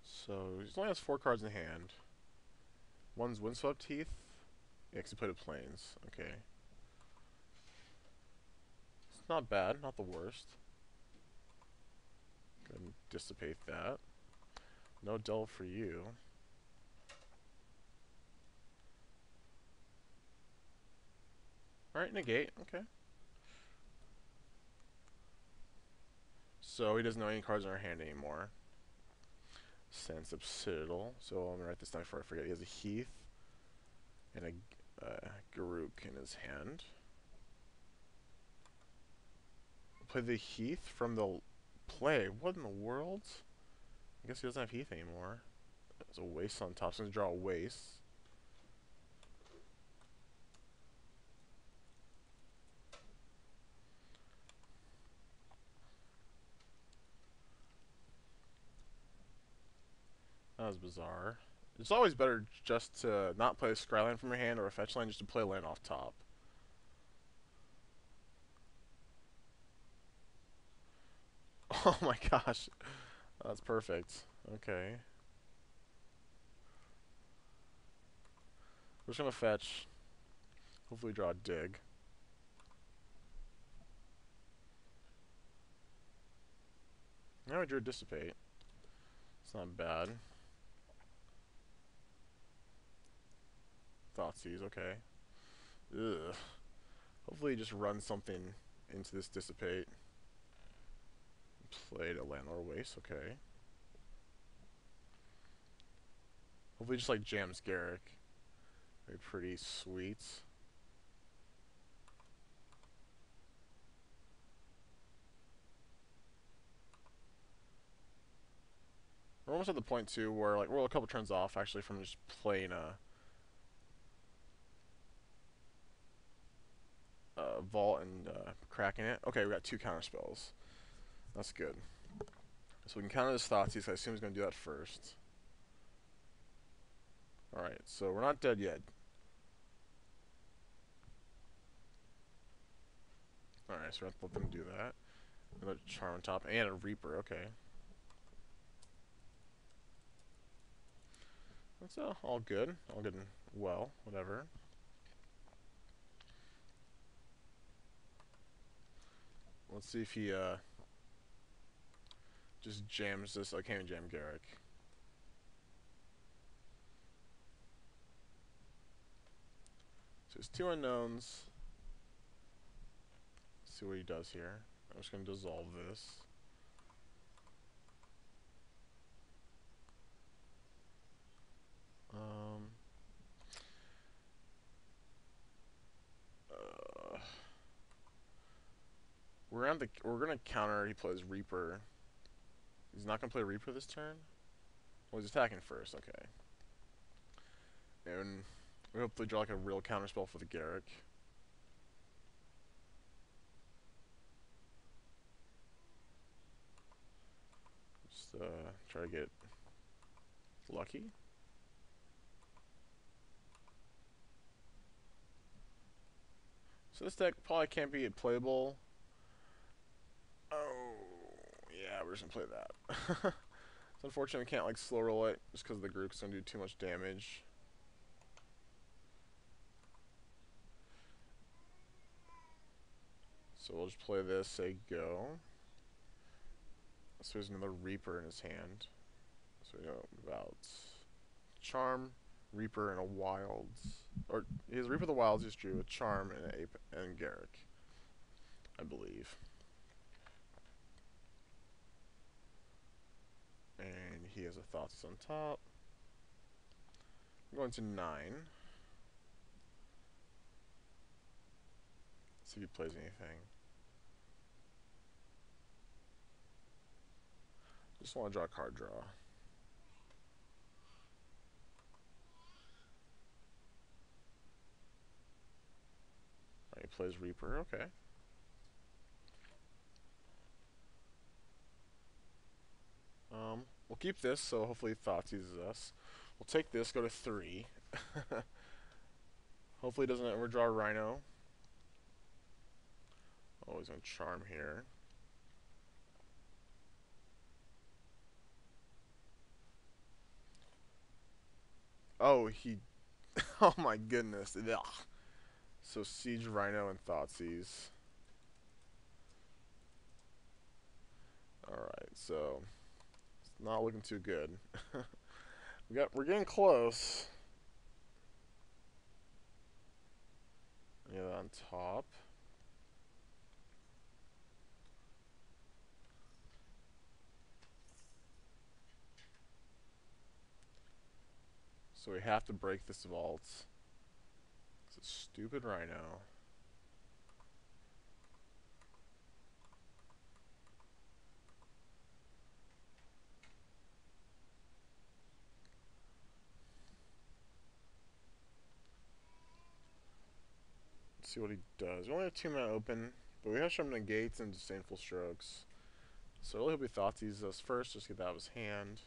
So he only has 4 cards in hand. One's Windswept Teeth. Yeah, 'cause he played a Plains. Okay. It's not bad, not the worst. Go ahead and dissipate that. No delve for you. Alright, negate. Okay. So he doesn't know any cards in our hand anymore. Sense of Citadel. So I'm gonna write this down before I forget. He has a Heath and a Garruk in his hand. Play the Heath from the play. What in the world? I guess he doesn't have Heath anymore. There's a waste on top, so I'm gonna draw a waste. That was bizarre. It's always better just to not play a Scryland from your hand or a fetch land, just to play a land off top. Oh my gosh. That's perfect. Okay. We're just gonna fetch. Hopefully draw a dig. Now we drew a Dissipate. It's not bad. Thoughtseize, okay. Ugh. Hopefully just run something into this Dissipate. Played a Landlord Waste, okay. Hopefully just like jams Garrick. Very pretty sweet. We're almost at the point too where like we're a couple turns off actually from just playing a Vault and cracking it. Okay, we got 2 counter spells. That's good. So we can counter this Thoughtseize. I assume he's going to do that first. Alright, so we're not dead yet. Alright, so we have to let them do that. Another Charm on top, and a Reaper, okay. That's all good. All good and well, whatever. Let's see if he just jams this. I can't even jam Garrick. So there's 2 unknowns. Let's see what he does here. I'm just going to dissolve this. We're gonna counter. He plays Reaper. He's not gonna play Reaper this turn. Well, he's attacking first. Okay. And we hopefully draw like a real counter spell for the Garrick. Just try to get lucky. So this deck probably can't be playable. Oh, yeah, we're just gonna play that. It's unfortunate we can't like slow roll it just because the group's gonna do too much damage. So we'll just play this, say go. So there's another Reaper in his hand. So we know about Charm, Reaper, and a Wilds. Or his Reaper the Wilds just drew a Charm and an Ape and Garrick, I believe. And he has a Thoughtseize on top. I'm going to 9. Let's see if he plays anything. Just want to draw a card draw. He plays Reaper, okay. We'll keep this, so hopefully Thoughtseizes us. We'll take this, go to 3. Hopefully he doesn't ever draw a Rhino. Oh, he's gonna Charm here. Oh, he... oh my goodness. Ugh. So Siege, Rhino, and Thoughtseize. Alright, so... it's not looking too good. We're getting close. Yeah, on top. So we have to break this vault. It's a stupid Rhino. Let's see what he does. We only have 2 mana open, but we have some negates and disdainful strokes. So really hope he Thoughtseizes us first, just get that out of his hand.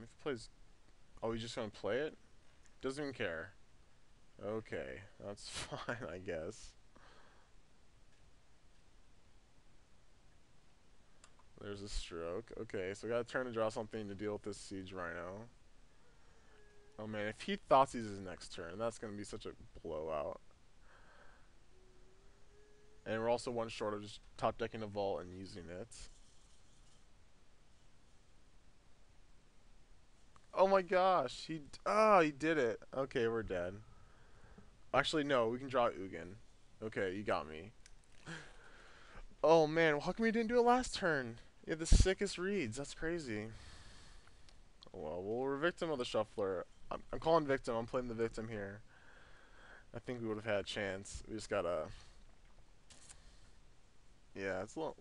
If he plays... oh, he's just gonna play it? Doesn't even care. Okay, that's fine, I guess. There's a stroke. Okay, so we gotta turn to draw something to deal with this Siege Rhino. Oh man, if he Thoughtseizes his next turn, that's gonna be such a blowout. And we're also one short of just top decking a vault and using it. Oh my gosh, he did it. Okay, we're dead. Actually, no, we can draw Ugin. Okay, you got me. Oh man, how come we didn't do it last turn? You have the sickest reads. That's crazy. Well, we're victim of the shuffler. I'm calling victim. I'm playing the victim here. I think we would have had a chance. We just gotta... yeah, it's a little...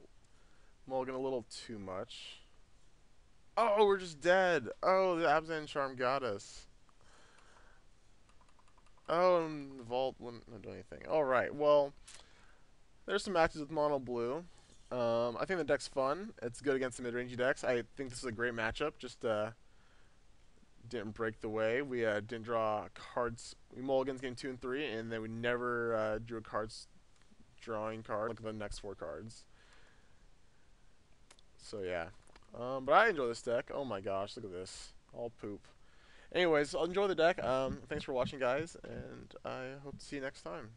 mulligan a little too much. Oh, we're just dead. Oh, the Abzan Charm got us. Oh, and the Vault wouldn't do anything. Alright, well, there's some matches with Mono Blue. I think the deck's fun. It's good against the mid-range decks. I think this is a great matchup. Just didn't break the way. We didn't draw cards. We mulligans game 2 and 3, and then we never drew a drawing card. Look at the next 4 cards. So yeah. But I enjoy this deck. Oh my gosh, look at this. All poop. Anyways, I'll enjoy the deck. Thanks for watching, guys, and I hope to see you next time.